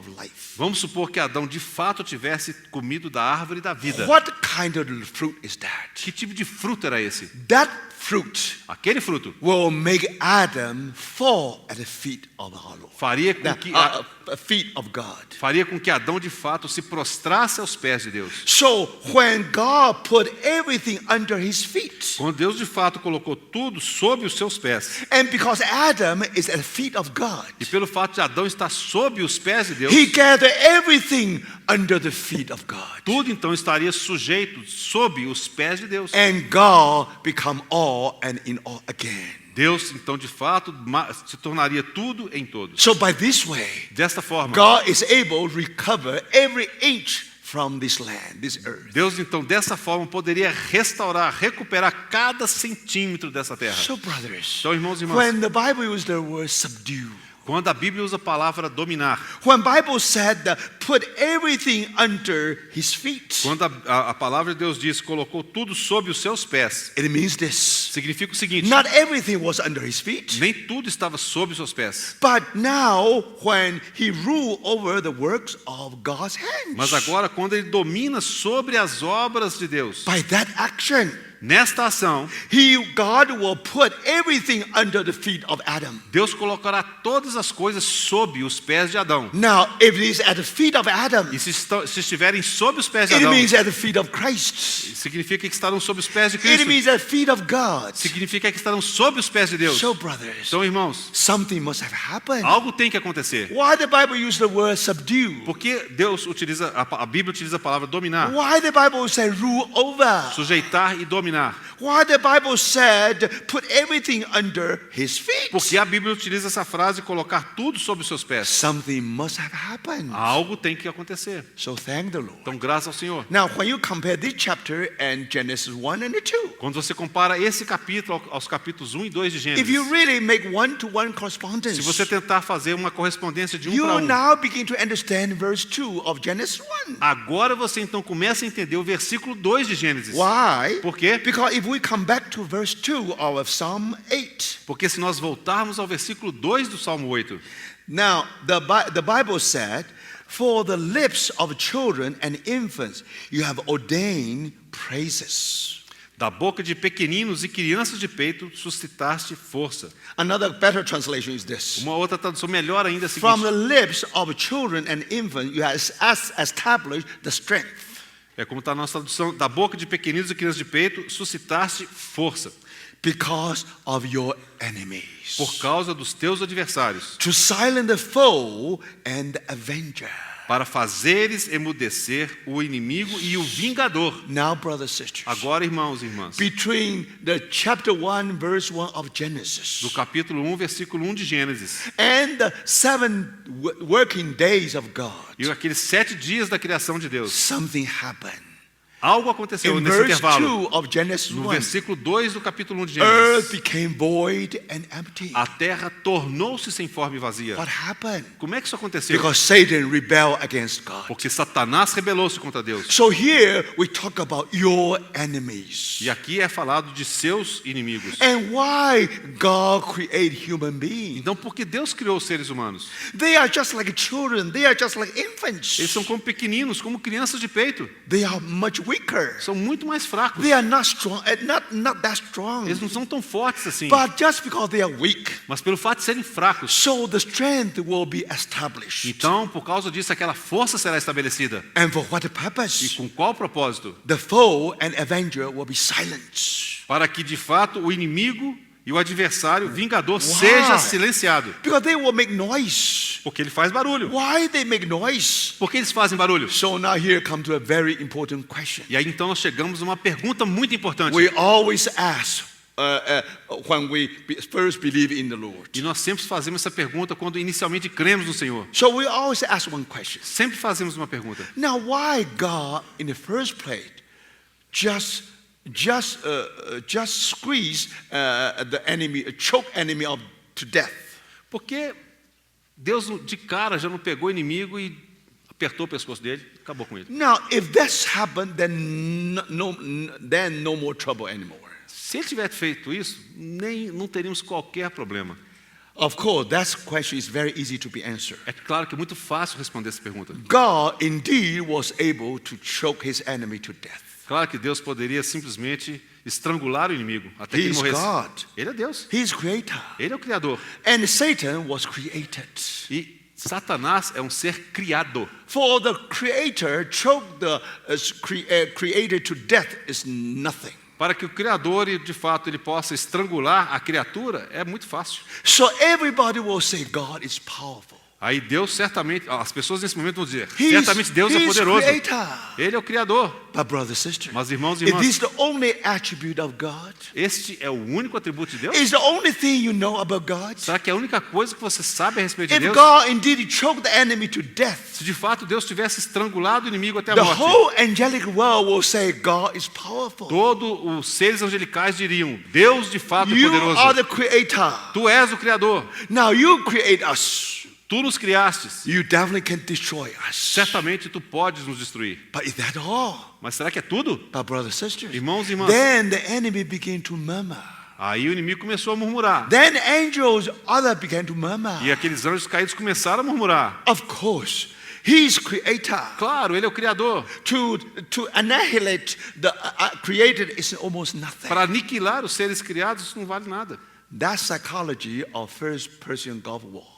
life. Vamos supor que Adão de fato tivesse comido da árvore da vida. What kind of fruit is that? Que tipo de fruto era esse? That fruit Aquele fruto will make Adam fall at the feet of our Lord. faria com que Feet of God. faria com que Adão de fato se prostrasse aos pés de Deus. So when God put everything under his feet, Quando Deus de fato colocou tudo sob os seus pés, and because Adam is at the feet of God, e pelo fato de Adão estar sob os pés de Deus, he gathered everything under the feet of God. tudo então estaria sujeito sob os pés de Deus. And God become all and in all again. Deus então de fato se tornaria tudo em todos. So by this way, Desta forma, God is able to recover every inch from this land, this earth. Deus então dessa forma poderia restaurar, recuperar cada centímetro dessa terra. So brothers, Então, irmãos e irmãs, when the Bible uses the word subdue, Quando a Bíblia usa a palavra dominar, When Bible said that put everything under his feet, quando a palavra de Deus diz colocou tudo sob os seus pés, it means this. significa o seguinte: Not everything was under his feet. nem tudo estava sob os seus pés. But now, when he ruled over the works of God's hands, Mas agora, quando ele domina sobre as obras de Deus, by that action, nesta ação, God will put everything under the feet of Adam. Deus colocará todas as coisas sob os pés de Adão. Now, if it is at the feet of Adam, E se estiverem sob os pés de it Adão, means at the feet of Christ. significa que estarão sob os pés de It Cristo. means at the feet of God. Significa que estarão sob os pés de Deus. So, brothers, Então, irmãos, something must have happened. algo tem que acontecer. Why the Bible use the word subdue? Por que Deus utiliza, a Bíblia utiliza a palavra dominar? Why the Bible say rule over? Sujeitar e dominar. Why the Bible said put everything under his feet? Porque a Bíblia utiliza essa frase colocar tudo sob os seus pés. Something must have happened. Algo tem que acontecer. So thank the Lord. Então, graças ao Senhor. Now, when you compare this chapter and Genesis 1 and 2, Quando você compara esse capítulo aos capítulos 1 e 2 de if you Gênesis, really make one-to-one correspondence, se você tentar fazer uma correspondência de 1 para you 1, now begin to understand verse 2 of Genesis 1. agora você então começa a entender o versículo 2 de Gênesis. Why? Por quê? Because if we come back to verse 2 of Psalm 8, Porque se nós voltarmos ao versículo 2 do Salmo 8, now the Bible said, for the lips of children and infants you have ordained praises. da boca de pequeninos e crianças de peito suscitaste força. Another better translation is this. Uma outra tradução melhor ainda é a From seguinte: the lips of children and infants you have established the strength. é como está a nossa tradução, da boca de pequeninos e crianças de peito suscitaste força, Because of your enemies. por causa dos teus adversários, To silence the foe and the avenger. para fazeres emudecer o inimigo e o vingador. Now, brothers and sisters, Agora, irmãos e irmãs, between the chapter 1, verse 1 of Genesis do capítulo 1, versículo 1 de Gênesis, and the 7 working days of God, e aqueles 7 dias da criação de Deus, something happened. algo aconteceu In nesse verse intervalo. 2 of Genesis No 1, versículo 2 do capítulo 1 de earth Gênesis, became void and empty. a terra tornou-se sem forma e vazia. What happened? Como é que isso aconteceu? Because Satan rebelled against God. Porque Satanás rebelou-se contra Deus. So here we talk about your enemies. E aqui é falado de seus inimigos. And why God created human beings? Então, por que Deus criou os seres humanos? They are just like children. They are just like infants. Eles são como pequeninos, como crianças de peito. They are much weaker. São muito mais fracos. They are not strong, not that strong. Eles não são tão fortes assim. But just because they are weak, Mas pelo fato de serem fracos, so the strength will be established. então, por causa disso, aquela força será estabelecida. And for what E purpose? com qual propósito? The foe and avenger will be silenced. Para que, de fato, o inimigo e o adversário, o vingador, seja silenciado. Because they will make noise. Porque ele faz barulho. Why they make noise? Por que eles fazem barulho? So now here come to a very important question. E aí então nós chegamos a uma pergunta muito importante. We always ask when we first believe in the Lord. E nós sempre fazemos essa pergunta quando inicialmente cremos no Senhor. So we always ask one question. Sempre fazemos uma pergunta. Now, why God, in the first place, just squeeze the enemy, choke enemy to death? Porque Deus de cara já não pegou o inimigo e apertou o pescoço dele e acabou com ele. Now, if that's happened, then no more trouble anymore. Se ele tivesse feito isso, não teríamos qualquer problema. Of course, that question is very easy to be answered. É claro que é muito fácil responder essa pergunta. God indeed was able to choke his enemy to death. Claro que Deus poderia simplesmente estrangular o inimigo até que ele He's morresse. God. Ele é Deus. He is creator. Ele é o Criador. And Satan was created. E Satanás é um ser criado. For the creator choke the creator to death is nothing. Para que o Criador, de fato, ele possa estrangular a criatura, é muito fácil. So everybody will say God is powerful. Aí Deus certamente, as pessoas nesse momento vão dizer, He's, certamente Deus é he's poderoso. creator. Ele é o Criador. But brothers and sisters, Mas irmãos e is irmãs, this the only attribute of God? este é o único atributo de Deus? Is the only thing you know about God? Será que é a única coisa que você sabe a respeito de If Deus? God indeed choked the enemy to death, Se de fato Deus tivesse estrangulado o inimigo até a the morte, whole angelic world will say God is powerful. todos os seres angelicais diriam, Deus de fato é You are poderoso. the creator. Tu és o Criador. Now you create us. Tu nos criastes. You definitely can destroy us. Certamente tu podes nos destruir. But is that all? Mas será que é tudo? But brothers and sisters, Irmãos e irmãs, then the enemy began to murmur. aí o inimigo começou a murmurar. Then angels other began to murmur. E aqueles anjos caídos começaram a murmurar. Of course, he's creator. Claro, ele é o Criador. To annihilate the created is almost nothing. Para aniquilar os seres criados, isso não vale nada. That's psychology of First Persian Gulf War.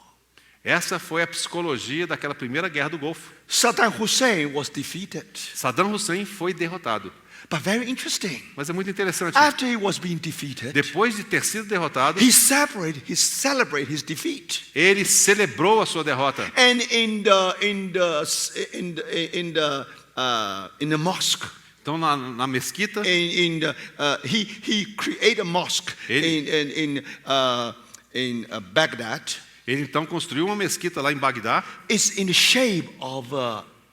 Essa foi a psicologia daquela primeira guerra do Golfo. Saddam Hussein was defeated. Saddam Hussein foi derrotado. But very interesting. Mas é muito interessante. After he was being defeated, Depois de ter sido derrotado, he celebrated his defeat. ele celebrou a sua derrota. And in the mosque, Então na mesquita, he created a mosque in Baghdad. ele então construiu uma mesquita lá em Bagdá. It's in the shape of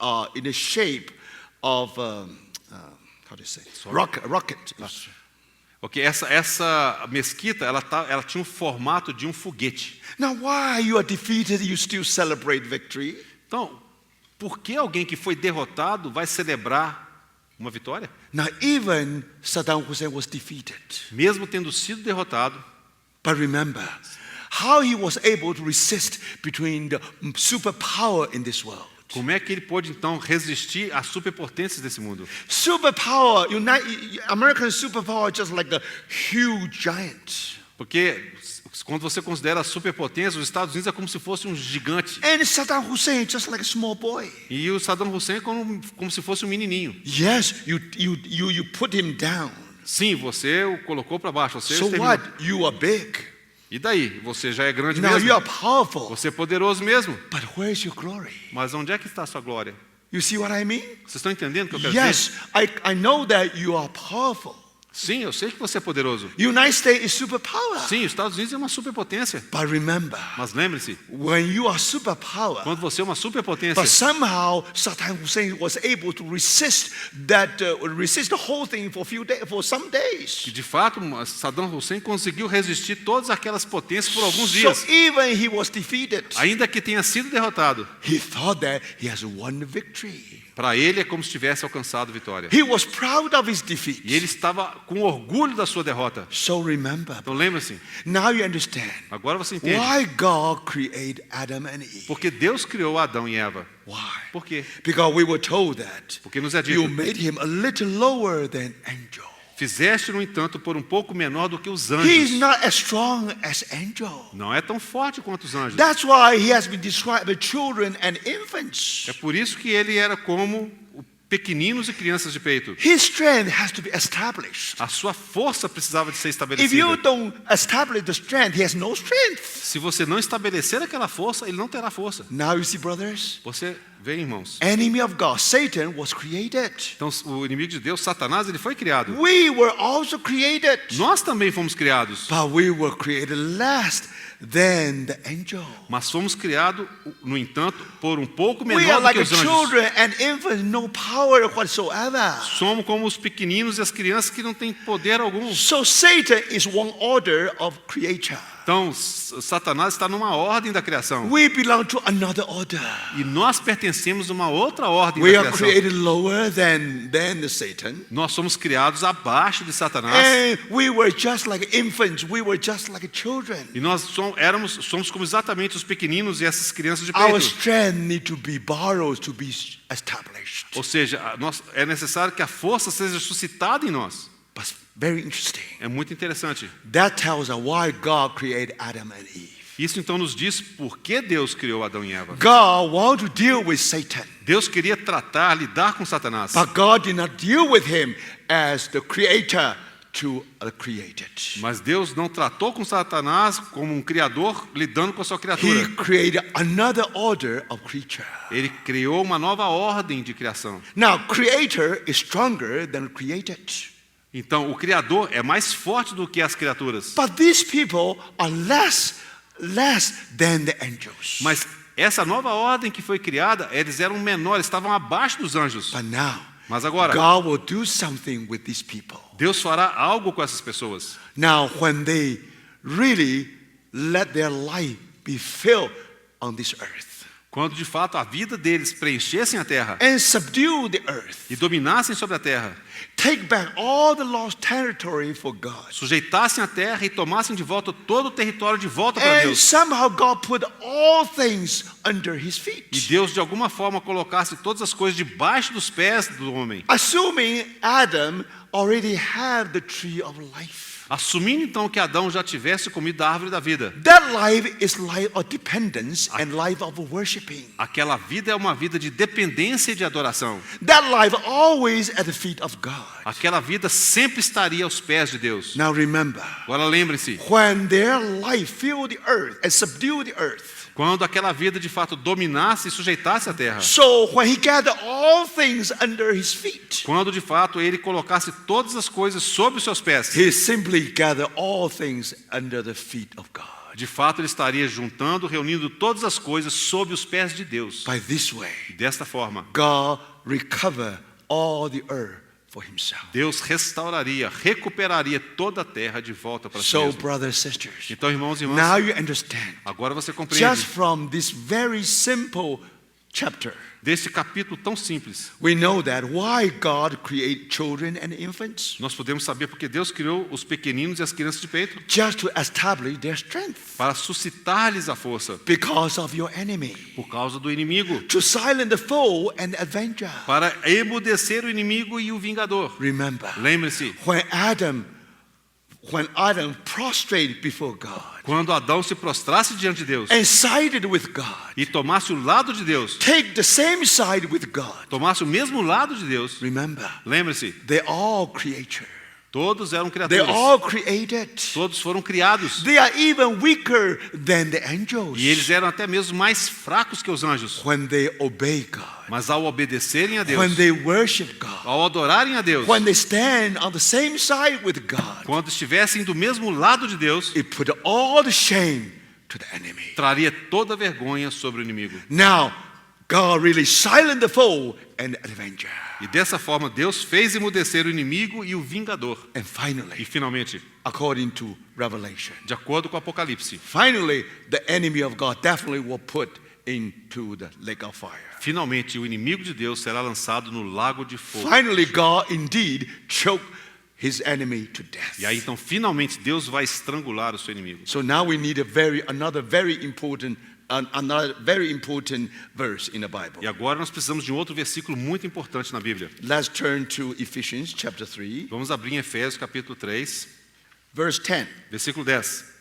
how do you say? Rocket. Ok, essa mesquita, ela tinha um formato de um foguete. Now, why you are defeated, you still celebrate victory? Então, por que alguém que foi derrotado vai celebrar uma vitória? Now, even Saddam Hussein was defeated. Mesmo tendo sido derrotado, But remember, how he was able to resist between the superpower in this world. como é que ele pôde então resistir às superpotências desse mundo? Superpower, American superpower, just like a huge giant. Porque quando você considera a superpotência, os Estados Unidos é como se fosse um gigante. And Saddam Hussein, just like a small boy. E o Saddam Hussein é como se fosse um menininho. Yes, you put him down. Sim, você o colocou para baixo. Você So exterminou. what? You are big. E daí? Você já é grande Now mesmo? you are powerful. Você é poderoso mesmo. But where's your glory? Mas onde é que está a sua glória? You see what I mean? Vocês estão entendendo o que eu quero Yes, dizer? I know that you are powerful. Sim, eu sei que você é poderoso. United States is superpower. Sim, os Estados Unidos é uma superpotência. But remember, Mas lembre-se, when you are superpower, quando você é uma superpotência, but somehow Saddam Hussein was able to resist the whole thing for some que days. de fato Saddam Hussein conseguiu resistir todas aquelas potências por alguns So dias. even he was defeated, Ainda que tenha sido derrotado, he thought that he has won the victory. para ele é como se tivesse alcançado vitória. He was proud of his defeat. E ele estava com orgulho da sua derrota. So remember, Então lembre-se, now you understand agora você entende. why God created Adam and Eve. Porque Deus criou Adão e Eva. Why? Por quê? Because we were told that Porque nos é dito, you made him a little lower than angel. fizeste, no entanto, por um pouco menor do que os He is anjos. not as strong as angel. Não é tão forte quanto os anjos. That's why he has been described as children and infants. É por isso que ele era como pequeninos e crianças de peito. His strength has to be established. A sua força precisava de ser If you estabelecida. don't establish the strength, he has no strength. Se você não estabelecer aquela força, ele não terá força. Now you see, brothers, Você vê, irmãos. enemy of God, Satan was created. Então, o inimigo de Deus, Satanás, ele foi criado. We were also created, Nós também fomos criados, but we were created last than the angel. mas fomos criados, no entanto, por um pouco We are menor do like que os anjos. children and infants, no power whatsoever. Somos como os pequeninos e as crianças que não têm poder algum. So Satan is one order of creature. Então, Satanás está numa ordem da criação. We belong to another order. E nós pertencemos a uma outra ordem We da are criação. created lower than the Satan. Nós somos criados abaixo de Satanás. And we were just like infants. We were just like children. E nós somos como exatamente os pequeninos e essas crianças de Our peito. strength need to be borrowed to be established. Ou seja, é necessário que a força seja suscitada em nós. But very interesting. É muito interessante. That tells us why God created Adam and Eve. Isso então nos diz por que Deus criou Adão e Eva. God wanted to deal with Satan, Deus queria lidar com Satanás. but God did not deal with him as the creator to the created. Mas Deus não tratou com Satanás como um criador lidando com a sua He criatura. created another order of creature. Ele criou uma nova ordem de criação. Now, creator is stronger than created. Então, o criador é mais forte do que as criaturas. But these people are less than the angels. Mas essa nova ordem que foi criada, eles eram menores, estavam abaixo dos anjos. But now, Mas agora, God will do something with these people. Deus fará algo com essas pessoas. Now, when they really let their life be filled on this earth Quando de fato a vida deles preenchessem a terra and subdue the earth, e dominassem sobre a terra, take back all the lost territory for God. sujeitassem a terra e tomassem de volta todo o território de volta para And Deus. somehow God put all things under his E feet. Deus de alguma forma colocasse todas as coisas debaixo dos pés do homem. Assuming Adam already had the tree of life. Assumindo então que Adão já tivesse comido da árvore da vida. That life is life of dependence and life of worshiping. Aquela vida é uma vida de dependência e de adoração. That life always at the feet of God. Aquela vida sempre estaria aos pés de Deus. Now remember, Agora lembre-se, when their life filled the earth and subdued the earth, quando aquela vida de fato dominasse e sujeitasse a terra, so when he gathered all things under his feet, quando de fato ele colocasse todas as coisas sob os seus pés, he simply gathered all things under the feet of God. de fato ele estaria juntando, reunindo todas as coisas sob os pés de Deus. By this way, Desta forma, God recovered all the earth for himself. Deus restauraria, recuperaria toda a terra de volta para si So, mesmo. brothers and sisters, Então, irmãos e irmãs, now you understand. agora você Just compreende from this very simple chapter, deste capítulo tão simples. we know that why God created children and infants, Nós podemos saber porque Deus criou os pequeninos e as crianças de peito just to establish their strength para suscitar-lhes a força because of your enemy, por causa do inimigo, to silence the foe and the avenger. para emudecer o inimigo e o vingador. Remember, Lembre-se, when Adam prostrated before God quando Adão se prostrasse diante de Deus and sided with God, e tomasse o lado de Deus, take the same side with God. tomasse o mesmo lado de Deus, Remember, lembre-se, they're all creatures. todos eram They're criaturas, all created. todos foram criados. They are even weaker than the angels E eles eram até mesmo mais fracos que os anjos. when they obey God, Mas ao obedecerem a Deus, when they worship God, ao adorarem a Deus, when they stand on the same side with God, quando estivessem do mesmo lado de Deus, it put all the shame to the enemy. traria toda a vergonha sobre o inimigo. Now, God really silenced the foe and the avenger. E dessa forma Deus fez emudecer o inimigo e o vingador. And E finally, finalmente, according to Revelation, de acordo com o Apocalipse, finally the enemy of God definitely will put into the lake of fire. finalmente o inimigo de Deus será lançado no lago de fogo. Finally, God indeed choked his enemy to death. E aí então finalmente Deus vai estrangular o seu inimigo. So now we need another very important verse in the Bible. E agora nós precisamos de um outro versículo muito importante na Bíblia. Let's turn to Ephesians chapter 3, Vamos abrir em Efésios capítulo 3, verse 10. versículo 10.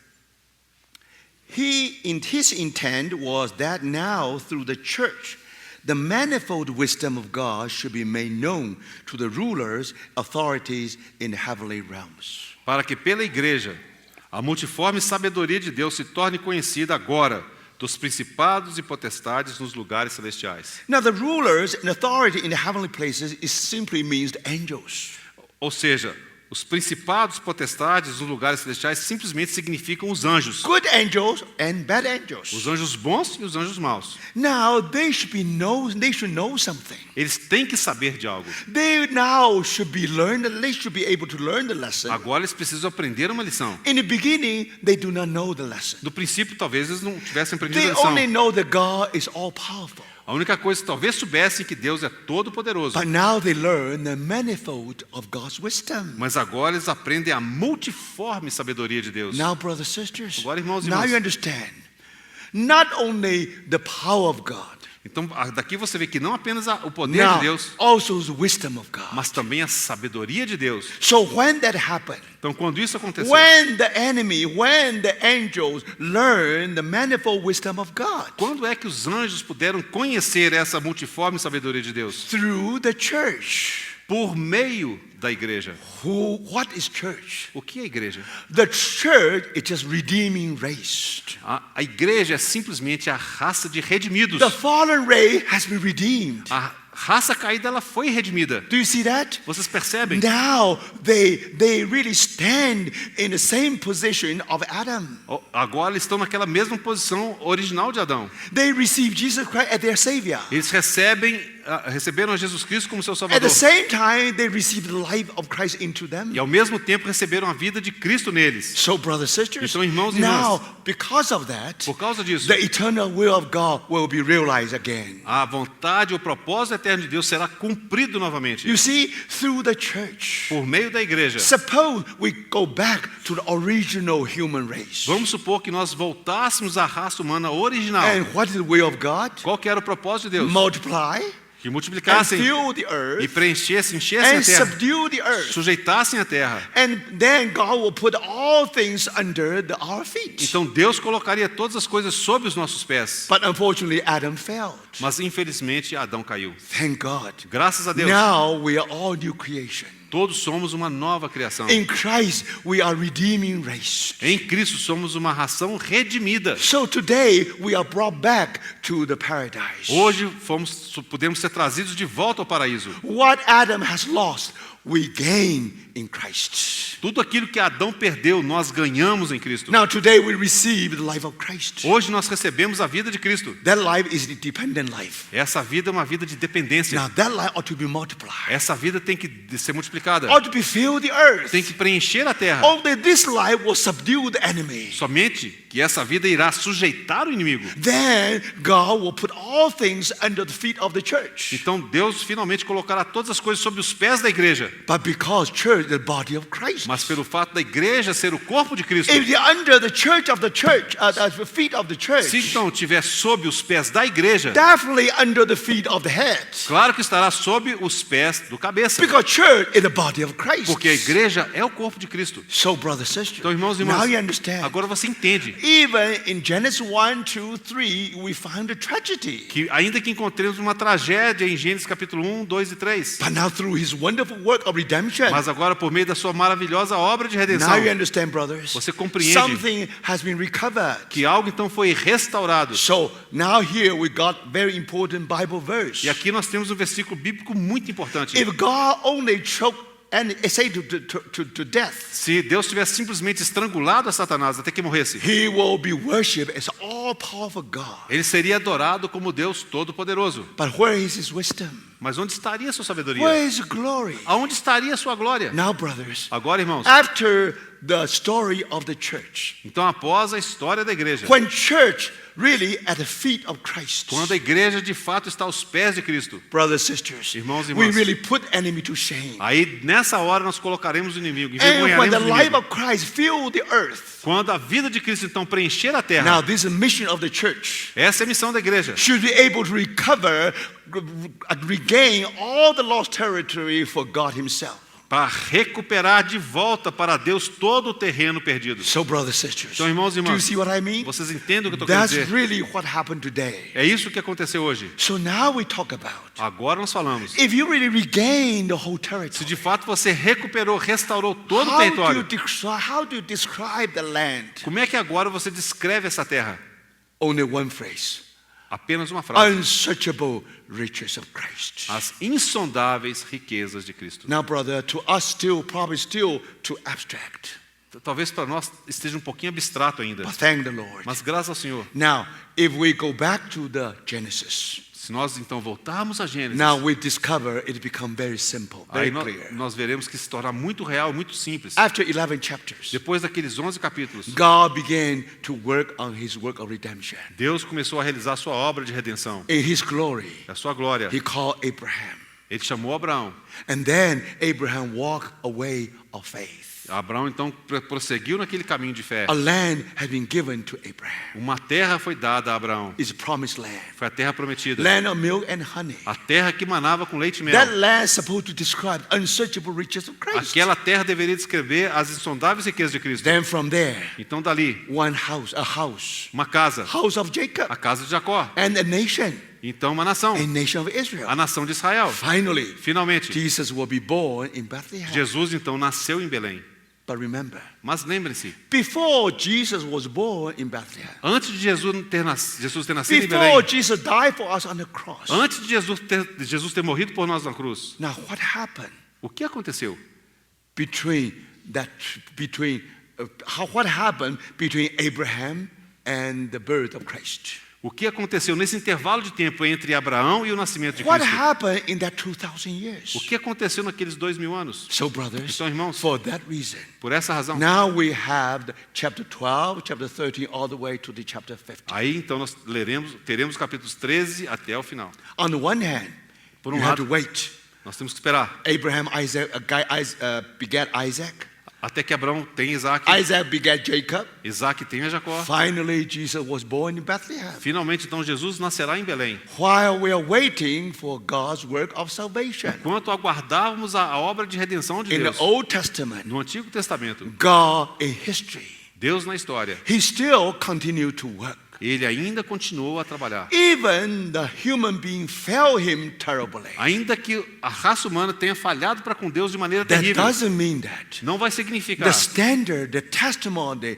His intent was that now through the church the manifold wisdom of God should be made known to the rulers, authorities in the heavenly realms. Para que pela igreja a multiforme sabedoria de Deus se torne conhecida agora dos principados e potestades nos lugares celestiais. Now the rulers and authority in the heavenly places is simply means the angels. Ou seja, os principados e potestades nos lugares celestiais simplesmente significam os anjos. Good angels and bad Os angels. anjos bons e os anjos maus. Now they should know something. Eles têm que saber de algo. They should be able to learn the lesson. Agora eles precisam aprender uma lição. In the beginning, they do not know the lesson. No princípio, talvez eles não tivessem aprendido They a lição. only know that God is all powerful. A única coisa que talvez soubessem é que Deus é todo poderoso. But now they learn the manifold of God's wisdom. Mas agora eles aprendem a multiforme sabedoria de Deus. Now, brothers and sisters, Agora, irmãos e now irmãs. you understand. Not only the power of God, Então, daqui você vê que não apenas o poder de now Deus, also the wisdom of God. mas também a sabedoria de Deus. So when that happened, Então, quando isso aconteceu, when the angels learn the manifold wisdom of God? quando é que os anjos puderam conhecer essa multiforme sabedoria de Deus? Through the church. por meio da igreja. What is church? O que é a igreja? The church is just redeeming race. A igreja é simplesmente a raça de redimidos. The fallen race has been redeemed. A raça caída, ela foi redimida. Do you see that? Vocês percebem? Now they really stand in the same position of Adam. Agora eles estão naquela mesma posição original de Adão. They receive Jesus Christ as their Savior. Eles receberam a Jesus Cristo como seu At Salvador. the same time, they receive the life of Christ into them. E ao mesmo tempo receberam a vida de Cristo neles. So, brothers and sisters, Então, irmãos e irmãs, now, because of that, Por causa disso, the eternal will of God will be realized again. a vontade, o propósito eterno de Deus será cumprido novamente. You see, through the church. Por meio da igreja. Suppose we go back to the original human race. Vamos supor que nós voltássemos à raça humana original. And what is the will of God? Qual que era o propósito de Deus? Multiply Que and multiplicassem fill the e earth preenchessem, enchessem and a terra, subdue the earth. sujeitassem a terra. And then God will put all things under our feet. Então Deus colocaria todas as coisas sob os nossos pés. But unfortunately, Adam failed. Mas infelizmente Adão caiu. Thank God. Graças a Deus, Now we are all new creation. todos somos uma nova criação. In Christ, we are redeeming race. Em Cristo somos uma ração redimida. So today, we are brought back to the paradise. Hoje podemos ser trazidos de volta ao paraíso. What Adam has lost, we gain in Christ. Tudo aquilo que Adão perdeu, nós ganhamos em Cristo. Now today, we receive the life of Christ. Hoje nós recebemos a vida de Cristo. That life is the dependent life. Essa vida é uma vida de dependência. Now that life ought to be multiplied. Essa vida tem que ser multiplicada. Ought to be fill the earth. Tem que preencher a terra. Only this life will subdue the enemy. Somente que essa vida irá sujeitar o inimigo. Then God will put all things under the feet of the church. Então Deus finalmente colocará todas as coisas sob os pés da igreja. But because church is the body of Christ. Mas pelo fato da igreja ser o corpo de Cristo, If you're under the church of the church, the feet of the church, se então estiver sob os pés da igreja, definitely under the feet of the head. claro que estará sob os pés do cabeça. Because church is the body of Christ. Porque a igreja é o corpo de Cristo. So, brothers and sisters, Então, irmãos e now irmãs, you understand. agora você entende Even in Genesis 1, 2, 3, we find a tragedy. que ainda que encontremos uma tragédia em Gênesis capítulo 1, 2 e 3, But now through his wonderful work of redemption, mas agora por meio da sua maravilhosa obra de redenção, now you understand, brothers. você compreende Something has been recovered. que algo então foi restaurado. So now here we got very important Bible verse. E aqui nós temos um versículo bíblico muito importante. If God only choked and say to death, Se Deus tivesse simplesmente estrangulado a Satanás até que morresse, he will be worshipped as all-powerful God. ele seria adorado como Deus Todo-Poderoso. But where is his wisdom? Mas onde estaria a sua sabedoria? Where is glory? Aonde estaria a sua glória? Now, brothers, Agora, irmãos, after the story of the church, então após a história da igreja, when church really at the feet of Christ, quando a igreja de fato está aos pés de Cristo, brothers and sisters, Irmãos e we irmãs, really put enemy to shame. aí nessa hora nós colocaremos o inimigo, And when envergonharemos the o life inimigo. of Christ fill the earth, Quando a vida de Cristo então preencher a terra, now this is the mission of the church, essa é a missão da igreja. should be able to recover, regain all the lost territory for God himself. Para recuperar de volta para Deus todo o terreno perdido. So, brothers and sisters, Então, irmãos e do you irmãs, see what I mean? vocês entendem o que eu estou querendo That's dizer? really what happened today. É isso que aconteceu hoje. So now we talk about, Agora nós falamos. if you really regain the whole Se territory, de fato você recuperou, restaurou todo o how território, do you describe the land? como é que agora você descreve essa terra? Only one phrase. Apenas uma frase. Unsearchable riches of Christ. As insondáveis riquezas de Cristo. Now, brother, to us probably still too abstract. Talvez para nós esteja um pouquinho abstrato ainda. But thank the Lord. Mas graças ao Senhor. Now, if we go back to the Genesis, Se nós então voltarmos a Gênesis, now we discover it become very simple, very aí clear. nós veremos que se torna muito real, muito simples. After 11 chapters, Depois daqueles 11 capítulos, God began to work on his work of redemption. Deus começou a realizar a sua obra de redenção, In his glory, a sua glória. he called Abraham. Ele chamou Abraão. And then Abraham walked a way of faith. Abraão então prosseguiu naquele caminho de fé. A land had been given to Abraham. Uma terra foi dada a Abraão. It's a promised land. Foi a terra prometida. Land of milk and honey. A terra que manava com leite e That mel. land is supposed to describe unsearchable riches of Christ. Aquela terra deveria descrever as insondáveis riquezas de Cristo. Then from there, Então dali, one house, a house, uma casa, house of Jacob, a casa de Jacó. and a nation. Então uma nação, a nation of Israel. a nação de Israel. Finally, Finalmente, Jesus will be born in Bethlehem. Jesus então nasceu em Belém. But remember, Mas lembrem-se, before Jesus was born in Bethlehem, antes de Jesus ter nascido em before Belém, Jesus died for us on the cross, antes de Jesus ter morrido por nós na cruz, now what happened o que aconteceu? What happened between Abraham and the birth of Christ? O que aconteceu nesse intervalo de tempo entre Abraão e o nascimento de What Cristo? happened in that 2,000 years? O que aconteceu naqueles 2000 anos? So, brothers, Então, irmãos, for that reason, por essa razão, now we have the chapter 12, chapter 13, all the way to the chapter 15. aí então nós teremos capítulos 13 até o final. On the one hand, Por you um have to lado, wait. nós temos que esperar Abraham, begat Isaac. até que Abraão tenha Isaac, Isaac begat Jacob. Isaac tenha Jacó. Finally, Jesus was born in Bethlehem. Finalmente, então, Jesus nascerá em Belém. While we are waiting for God's work of salvation. Enquanto aguardávamos a obra de redenção de In Deus the Old Testament, no Antigo Testamento, God in history, Deus na história, He still continued to work. Ele ainda continuou a trabalhar. Even the human being failed Him terribly. Ainda que a raça humana tenha falhado para com Deus de maneira That terrível, doesn't mean that não vai significar the standard, the testimony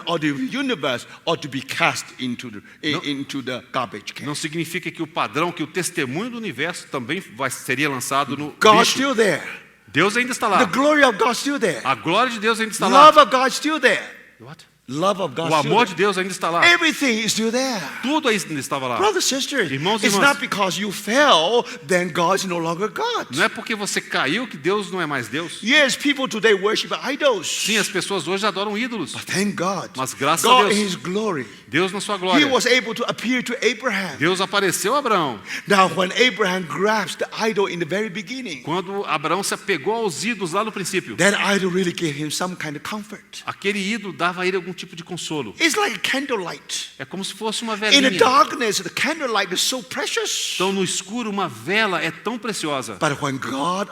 of the universe ought to be cast into the garbage can. não significa que o padrão, que o testemunho do universo também seria lançado no God's lixo. still there. Deus ainda está The lá. glory of God still there. A glória de Deus ainda está lá. Love of God still there. What? Love of God O still amor de there. Deus ainda está lá. Everything is still there. Tudo ainda estava lá. Brothers, sisters, Irmãos e it's irmãs. not because you fell, then God is no longer God. Não é porque você caiu que Deus não é mais Deus. Yes, people today worship idols. Sim, as pessoas hoje adoram ídolos. But thank God. Mas graças a God Deus. in His glory. Deus na sua He glória. was able to appear to Abraham. Deus apareceu a Abraão. Now, when Abraham grabs the idol in the very beginning, Quando Abraão se apegou aos ídolos lá no princípio, that idol really gave him some kind of comfort. aquele ídolo dava a ele algum tipo de consolo. It's like a candlelight. É como se fosse uma In the velinha. darkness, the candlelight is so precious. Então no escuro uma vela é tão preciosa. But when God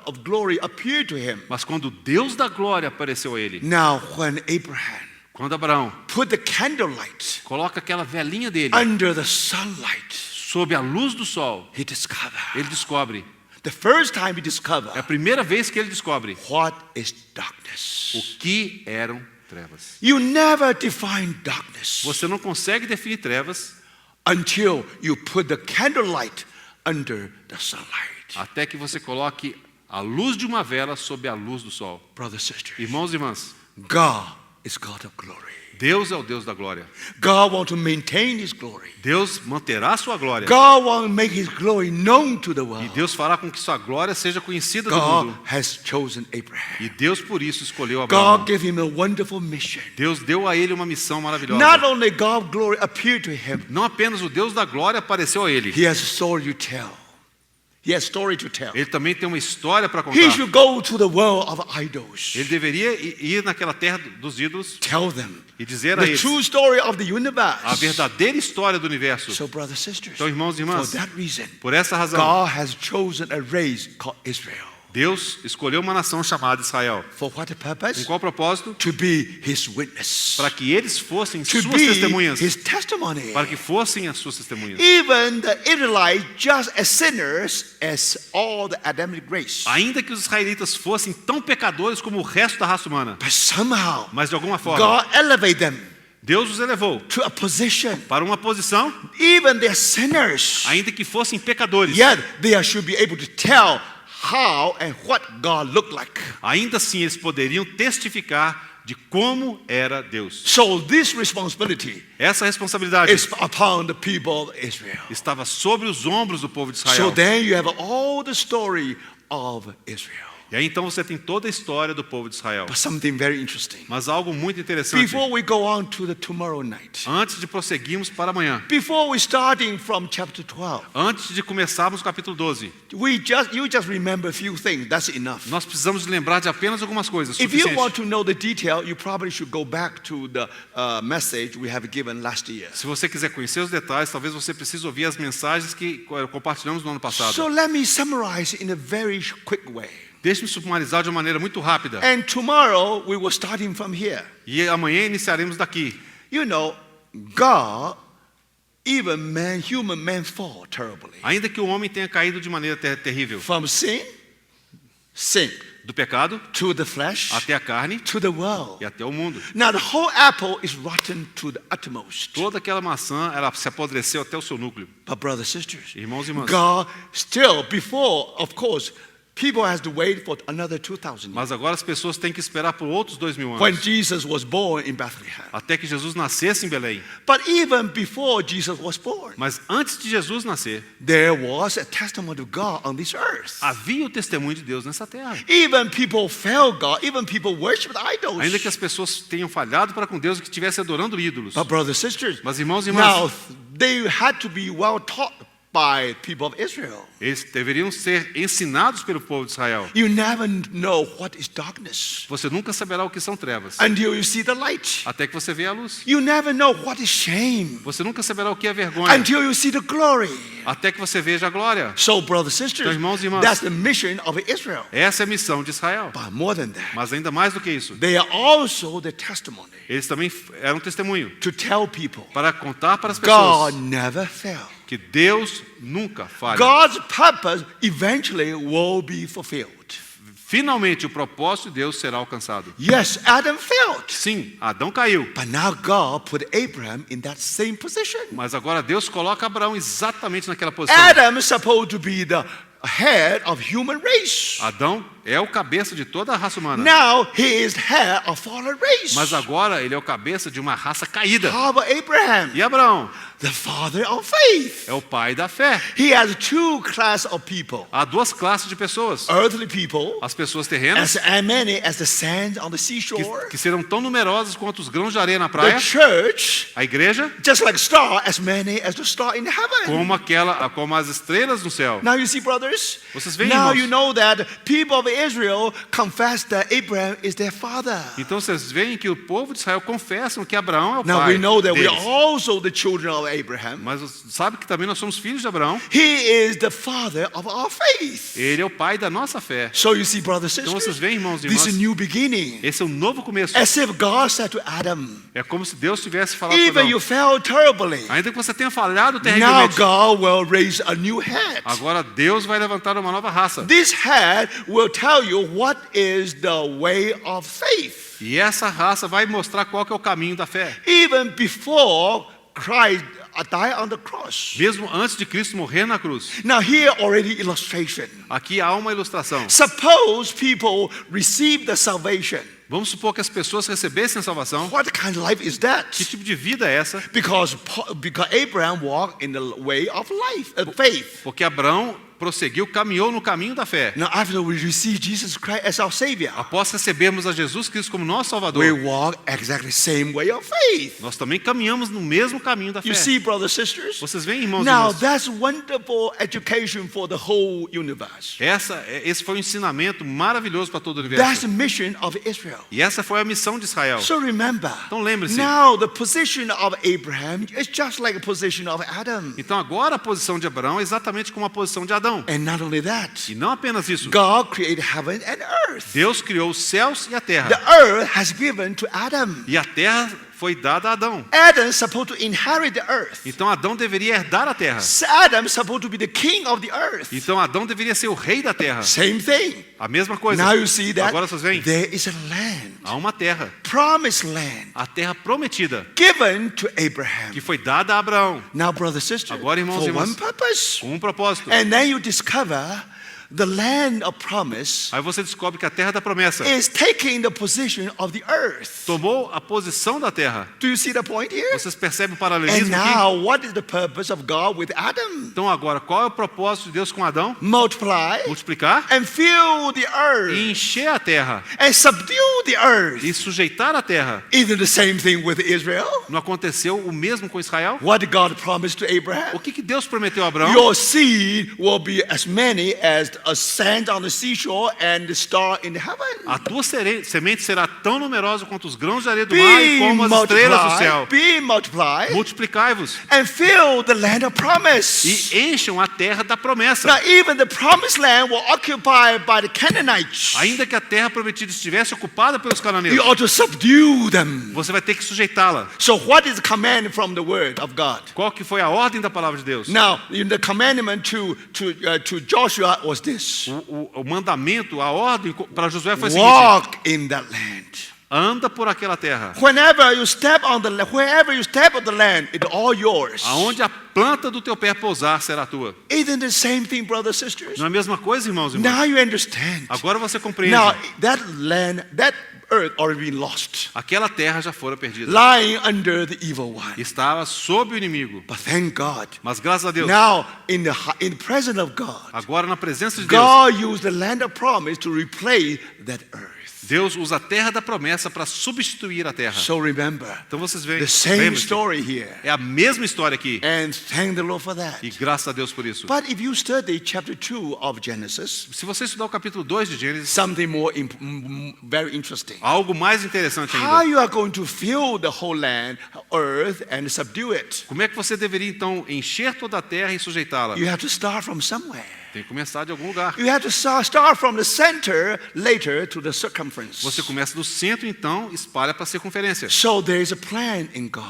of glory appeared to him, Mas quando Deus da glória apareceu a ele, now when Abraham quando Abraão put the candlelight coloca aquela velinha dele under the sunlight, sob a luz do sol, he discovered. ele descobre. The first time he É a discovered primeira vez que ele descobre what is darkness. o que eram trevas. You never define darkness Você não consegue definir trevas until you put the candlelight under the sunlight. até que você coloque a luz de uma vela sob a luz do sol. Brothers, sisters, Irmãos e irmãs, God is God of glory. Deus é o Deus da glória. God wants to maintain His glory. Deus manterá a sua glória. God wants to make His glory known to the E world. Deus fará com que sua glória seja conhecida do God mundo. has chosen Abraham. E Deus por isso escolheu God Abraão. gave him a wonderful mission. Deus deu a ele uma missão maravilhosa. Not only God glory appeared to him, Não apenas o Deus da glória apareceu a ele. he has a story to tell. He has story to tell. Ele também tem uma história para He contar. should go to the world of idols. Ele deveria ir naquela terra dos ídolos Tell them e dizer a the eles true story of the a universe. verdadeira história do universo. So, brothers and sisters, Então, irmãos e for irmãs, that reason, por essa razão, God has chosen a race called Israel. Deus escolheu uma nação chamada Israel. For what Com purpose? qual propósito? To be His witness. Para que eles fossem To suas be testemunhas. His testimony. Para que fossem as suas testemunhas. Even the Israelites, just as sinners as all the Adamic race. Ainda que os israelitas fossem tão pecadores como o resto da raça humana. But somehow, Mas de alguma forma, God elevated them Deus os elevou to a position. para uma posição, Even they're sinners, ainda que fossem pecadores. yet they should be able to tell how and what God looked like. Ainda assim eles poderiam testificar de como era Deus. So this responsibility Essa responsabilidade is upon the people of Israel. estava sobre os ombros do povo de So Israel. then you have all the story of Israel. E aí então você tem toda a história do povo de Israel. But something very interesting. Mas algo muito interessante. Before we go on to the tomorrow night, Antes de prosseguirmos para amanhã, before we starting from chapter 12, antes de começarmos o capítulo 12, you just remember a few things. That's enough. nós precisamos lembrar de apenas algumas coisas. If you Suficiente. want to know the detail, you probably should go back to the message we have given last year. Se você quiser conhecer os detalhes, talvez você precise ouvir as mensagens que compartilhamos no ano passado. So let me summarize in a very quick way. Deixe-me sumarizar de uma maneira muito rápida. And tomorrow we will starting from here. E amanhã iniciaremos daqui. You know, God even human man fall terribly. Ainda que o homem tenha caído de maneira terrível, From sin, do pecado to the flesh, até a carne to the world. e até o mundo. Now the whole apple is rotten to the utmost. Toda aquela maçã, ela se apodreceu até o seu núcleo. But brothers and sisters, Irmãos e irmãs, God still, before, of course, people has to wait for another 2,000 years. mas agora as pessoas têm que esperar por outros 2000 When anos, Jesus was born in Bethlehem. até que Jesus nascesse em Belém. But even before Jesus was born, Mas antes de Jesus nascer, there was a testimony of God on this earth. havia o testemunho de Deus nessa terra. Even people failed God, even people worshipped idols. Ainda que as pessoas tenham falhado para com Deus e que estivessem adorando ídolos. But brothers and sisters, Mas irmãos e irmãs, now they had to be well taught by people of Israel. eles deveriam ser ensinados pelo povo de Israel. You never know what is darkness Você nunca saberá o que são trevas, until you see the light. até que você vê a luz. You never know what is shame Você nunca saberá o que é vergonha, until you see the glory. até que você veja a glória. So, brothers and sisters, Então, irmãos e irmãs, that's the mission of Israel. essa é a missão de Israel. But more than that, Mas ainda mais do que isso, they are also the testimony eles também eram testemunho to tell people para contar para as God pessoas never failed. que Deus nunca falha. God's purpose eventually will be fulfilled. Finalmente o propósito de Deus será alcançado. Yes, Adam failed. Sim, Adão caiu, But now God put Abraham in that same position. mas agora Deus coloca Abraão exatamente naquela posição. Adam is supposed to be the head of human race. Adão é o cabeça de toda a raça humana, Now he is head of fallen race. mas agora ele é o cabeça de uma raça caída. How about Abraham? E Abraão The father of faith. é o pai da fé. He has two classes of people. Há duas classes de pessoas: Earthly people, as pessoas terrenas, as many as the sand on the seashore. que serão tão numerosas quanto os grãos de areia na The praia. church, A igreja, just like star, as many as the star in heaven. como as estrelas no céu. Now you see, brothers. Vocês veem, Now irmãos? you know that people of Israel confess that Abraham is their father. Então vocês veem que o povo de Israel confessam que Abraão é o Now pai we know that we deles. are also the children of Abraham. Mas sabe que também nós somos filhos de Abraão? He is the father of our faith. Ele é o pai da nossa fé. So you see, brothers and Então vocês sisters, veem, irmãos e this is a irmãs, new beginning. esse é um novo começo. As if God said to Adam, É como se Deus tivesse falado para even Adão: you failed terribly, ainda que você tenha falhado now terrivelmente, God will raise a new head. agora Deus vai levantar uma nova raça. This head will tell you what is the way of faith. E essa raça vai mostrar qual que é o caminho da fé. Even before Christ died on the cross. Mesmo antes de Cristo morrer na cruz. Now here already illustration. Aqui há uma ilustração. Suppose people receive the salvation. Vamos supor que as pessoas recebessem a salvação. What kind of life is that? Que tipo de vida é essa? Because Abraham walked in the way of life, faith. Porque Abraão prosseguiu, caminhou no caminho da fé. Now after we receive Jesus Christ as our Savior, Após recebermos a Jesus Cristo como nosso we Salvador, walk exactly the same way of faith. nós também caminhamos no mesmo caminho da fé. You see, brothers and sisters? Vocês veem, irmãos e Now irmãs? that's wonderful education for the whole universe. Esse foi um ensinamento maravilhoso para todo o That's the universo. mission of Israel. E essa foi a missão de Israel. So remember, Então lembre-se. now the position of Abraham is just like a position of Adam. Então agora a posição de Abraão é exatamente como a posição de Adão. And not only that, E não apenas isso. God created heaven and earth. Deus criou os céus e a terra. The earth has given to Adam. E a terra foi dada a Adão. Adam is supposed to inherit the earth. Então Adão deveria herdar a terra. Adam is supposed to be the king of the earth. Então Adão deveria ser o rei da terra. Same thing. A mesma coisa. Now you see that Agora vocês veem. there is a land, Há uma terra. promised land, A terra prometida. given to Abraham. Que foi dada a Abraão. Now, brother, sister, Agora, irmãos for e irmãs, one purpose. Com um propósito. And then you discover the land of promise Aí você descobre que a terra da promessa is taking the position of the earth. tomou a posição da terra. Do you see the point here? Vocês percebem o And paralelismo aqui? now, what is the purpose of God with Adam? Então agora, qual é o propósito de Deus com Adão? Multiply Multiplicar and fill the e earth encher a terra and subdue the earth. e sujeitar a terra. Isn't the same thing with Israel? Não aconteceu o mesmo com Israel? What did God promise to Abraham? O que Deus prometeu a Abraão? Your seed will be as many as a sand on the seashore and the star in heaven. A tua semente será tão numerosa quanto os grãos de areia do mar e Be como as estrelas do multiply, céu. be multiply, Multiplicai-vos and fill the land of promise. e encham a terra da promessa. Now, even the promised land was occupied by the Canaanites. Ainda que a terra prometida estivesse ocupada pelos You cananeus, ought to subdue them. você vai ter que sujeitá-la. So, what is the command from the word of God? Qual que foi a ordem da palavra de Deus? Now, in the commandment to Joshua was this: O mandamento, a ordem para Josué foi a seguinte: walk in that land. anda por aquela terra. Whenever you step on the land, wherever you step on the land, it's all yours. Aonde a planta do teu pé pousar será tua. Isn't the same thing, brothers and sisters? Não é a mesma coisa, irmãos e irmãs? Now you understand. Agora você compreende. Now that land, that earth already been lost, Aquela terra já fora perdida. lying under the evil one. Estava sob o inimigo. But thank God. Mas graças a Deus, Now in the presence of God, agora na presença de Deus, God used the land of promise to replace that earth. Deus usa a terra da promessa para substituir a terra. So remember, Então vocês veem, the same lembrem-se, story here. é a mesma história aqui. And thank the Lord for that. E graças a Deus por isso. But if you study chapter 2 of Genesis, Se você estudar o capítulo 2 de Gênesis, something more very interesting. algo mais interessante How ainda. you are going to fill the whole land, earth, and subdue it? Como é que você deveria então encher toda a terra e sujeitá-la? You have to start from somewhere. Tem que começar de algum lugar. You have to start from the center, later to the circumference. Você começa do centro, então espalha para a circunferência. So there is a plan in God,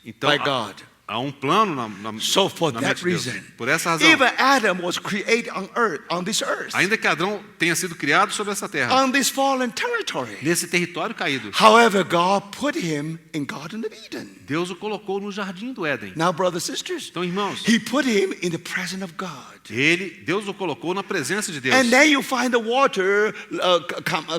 Então by God. há um plano na So for na that mente de Deus. reason, Por essa razão, even Adam was created on earth, on this earth, ainda que Adão tenha sido criado sobre essa terra, on this fallen territory. nesse território caído, However, God put him in Garden of Eden. Deus o colocou no jardim do Éden. Now, brothers and sisters, Então, irmãos, He put him in the presence of God. Deus o colocou na presença de Deus. And then you find the water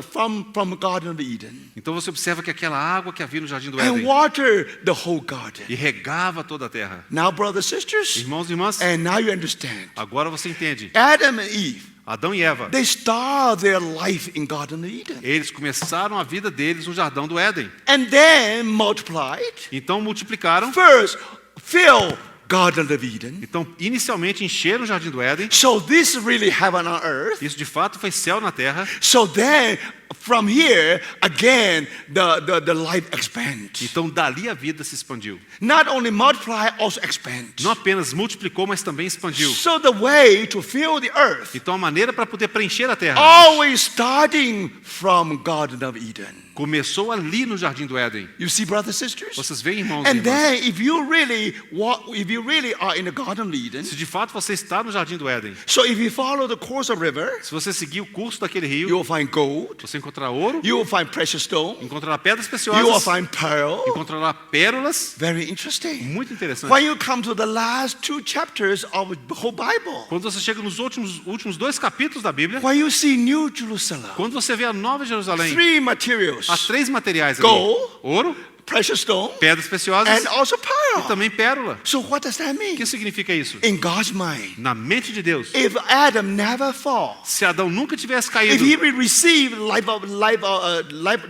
from Garden of Eden. Então você observa que aquela água que havia no jardim do And Éden water the whole garden. e regava toda a terra. Now, brothers and sisters, Irmãos e irmãs, and now you understand. agora você entende. Adam and Eve, Adão e Eva, they start their life in Garden of Eden. eles começaram a vida deles no jardim do Éden. And then multiplied. Então multiplicaram. First, fill Garden of Eden. Então, inicialmente encheram o jardim do Éden. So this really heaven on earth. Isso de fato foi céu na terra. So then, from here, again, the life expands. Então dali a vida se expandiu. Not only multiply, also expand. Não apenas multiplicou, mas também expandiu. So the way to fill the earth, Então a maneira para poder preencher a terra always starting from Garden of Eden. começou ali no jardim do Éden. You see, brothers and sisters? Vocês veem, irmãos e And irmãs? then, if you really are in the Garden of Eden, Se de fato você está no jardim do Éden, so if you follow the course of river, se você seguir o curso daquele rio, you will find gold, você encontrará ouro, you will find precious stone, encontrará pedras you will preciosas, find pearl. encontrará pérolas. Very interesting. Muito interessante. When you come to the last 2 chapters of the whole Bible, Quando você chega nos últimos 2 capítulos da Bíblia, when you see New Jerusalem, quando você vê a Nova Jerusalém, 3 materials, há 3 materiais ali: Gold, ouro, precious stone, pedras preciosas and also e pearl. também pérola. So what does that O mean? que significa isso? In God's mind, Na mente de Deus, if Adam never fall, se Adão nunca tivesse if caído, he will receive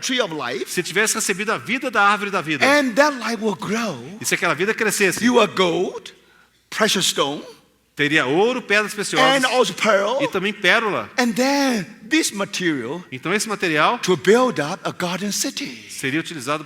tree of life, se tivesse recebido a vida da árvore da vida, and that life will grow, e se aquela vida crescesse, you are gold, precious stone, teria ouro, pedras preciosas and also pearl, e também pérola. and then this material Então esse material to build up a garden city. seria utilizado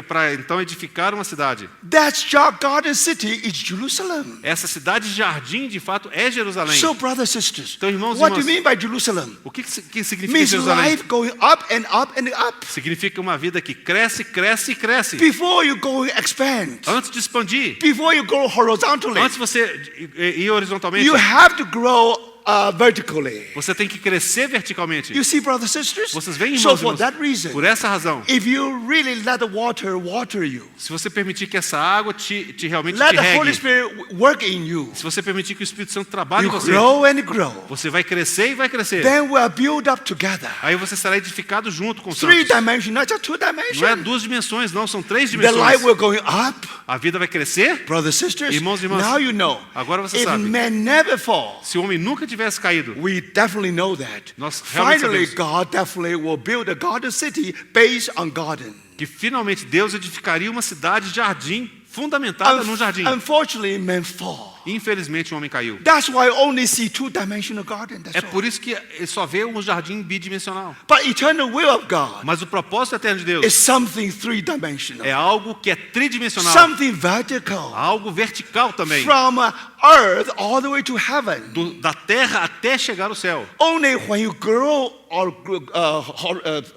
para então edificar uma cidade. That's your garden city is Jerusalem. Essa cidade jardim, de fato, é Jerusalém. So, brothers and sisters, Então, irmãos e what do you irmãs, mean by Jerusalem? O que significa Means Jerusalém? life going up and up and up. Significa uma vida que cresce, cresce e cresce. Before you go expand, Antes de expandir, before you go horizontally, antes de você ir horizontalmente, you have to grow vertically. você tem que crescer verticalmente. You see, brothers and sisters? Vocês veem, So, irmãos e for irmãs? that reason, Por essa razão, if you really let the water you, se você permitir que essa água realmente let te the Holy regue, Spirit work in you, se você permitir que o Espírito Santo trabalhe em you você, grow and grow. você vai crescer e vai crescer. Then we are built up together. Aí você será edificado junto com os 3 santos. dimensions, not just 2 Não é dimensions. 2 dimensões, não, são 3 The dimensões. life will going up. A vida vai crescer. Brothers and sisters, Irmãos e irmãs, now you know. agora você If sabe. man never fall, Se o homem nunca tivesse caído, we definitely know that. Nós realmente Finally, sabemos. God definitely will build a garden city based on garden. que finalmente Deus edificaria uma cidade jardim fundamentada num jardim. Unfortunately, man fall. Infelizmente o homem caiu. That's why I only see 2-dimensional garden. That's É all. por isso que ele só vê um jardim bidimensional. But eternal will of God Mas o propósito eterno de Deus is something 3-dimensional. é algo que é tridimensional, Something vertical. algo vertical também. From earth all the way to heaven. da terra até chegar ao céu. Only when you grow or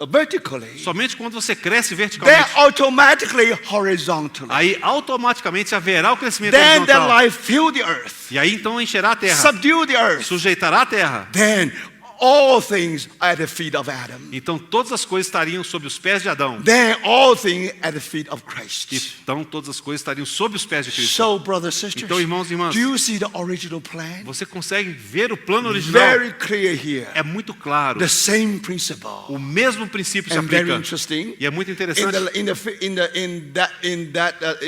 vertically, Somente quando você cresce then verticalmente, automatically horizontally. aí automaticamente haverá o crescimento Then the horizontal. life fill the earth, E aí então encherá a terra, subdue the earth. sujeitará a terra. Then all things at the feet of Adam. Então todas as coisas estariam sob os pés de Adão. Then all things at the feet of Christ. Então todas as coisas estariam sob os pés de Cristo. So, brothers and sisters, Então, irmãos e irmãs, do you see the original plan? você consegue ver o plano original? Very clear here. É muito claro. The same principle. O mesmo princípio se And very aplica. interesting. E é muito interessante In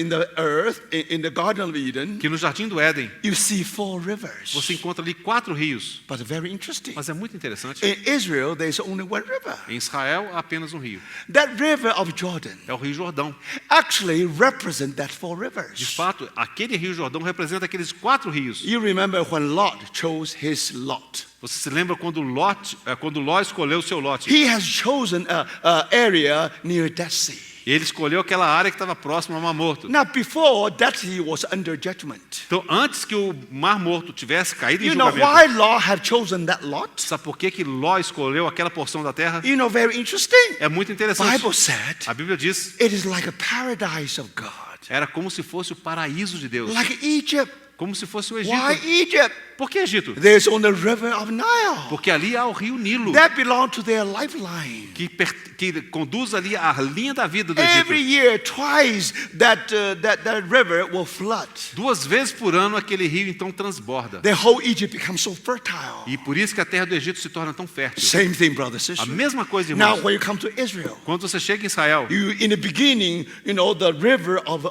the earth, in the Garden of Eden, que no Jardim do Éden you see 4 rivers. você encontra ali 4 rios. But very interesting. Mas é muito interessante. In Israel, there's only one river. Em Israel há apenas um rio. That river of Jordan É o Rio Jordão. actually represents that 4 De rivers. fato, aquele Rio Jordão representa aqueles 4 rios. You remember when Lot chose his lot. Você se lembra quando Ló escolheu o seu lote? He has chosen a area near Dead Sea. Ele escolheu aquela área que estava próxima ao Mar Morto. Now, before Dead Sea was under judgment. Então, antes que o Mar Morto tivesse caído em You know julgamento, why Lot have chosen that lot? sabe por que Ló escolheu aquela porção da terra? You know, very interesting. É muito interessante. Bible said A Bíblia diz, it is like a paradise of God, era como se fosse o paraíso de Deus. like Egypt. Como se fosse o Why Egito. Egypt? Por que Egito? There's on the river of Nile Porque ali há o rio Nilo, that belong to their lifeline. que conduz ali a linha da vida do Every Egito. year, twice that river will flood. 2 vezes por ano aquele rio então transborda. The whole Egypt becomes so fertile. E por isso que a terra do Egito se torna tão fértil. Same thing, brothers and A sisters. mesma coisa, Now, irmãos. when you come to Israel, Quando você chega em Israel, in the beginning, you know, the river of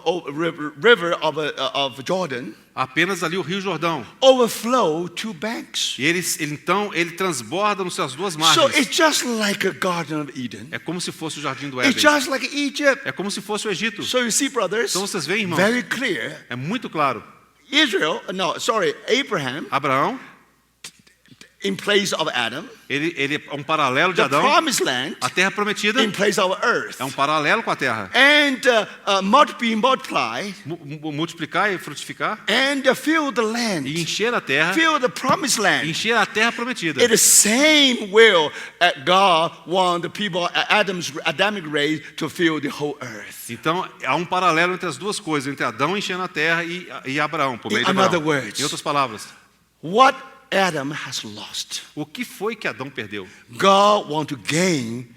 Jordan apenas ali o Rio Jordão. overflow 2 banks. E ele transborda nas suas 2 So margens. it's just like a Garden of Eden. É como se fosse o Jardim do It's Éden. just like Egypt. É como se fosse o Egito. So you see, brothers, Então vocês veem, irmãos, very clear. é muito claro. Abraham, Abraão, in place of Adam, ele é um paralelo de the Adão. promised land, A terra prometida in place of earth, é um paralelo com a terra. and multiply, Multiplicar e frutificar and fill the land, e encher a terra, fill the promised land. encher a terra prometida. It is same will God want the people, Adamic race, to fill the whole earth. Então, há um paralelo entre as 2 coisas, entre Adão enchendo a terra e Abraão, por meio de In other Abraão. words, Em outras palavras, What Adam has lost, o que foi que Adão perdeu? God want to gain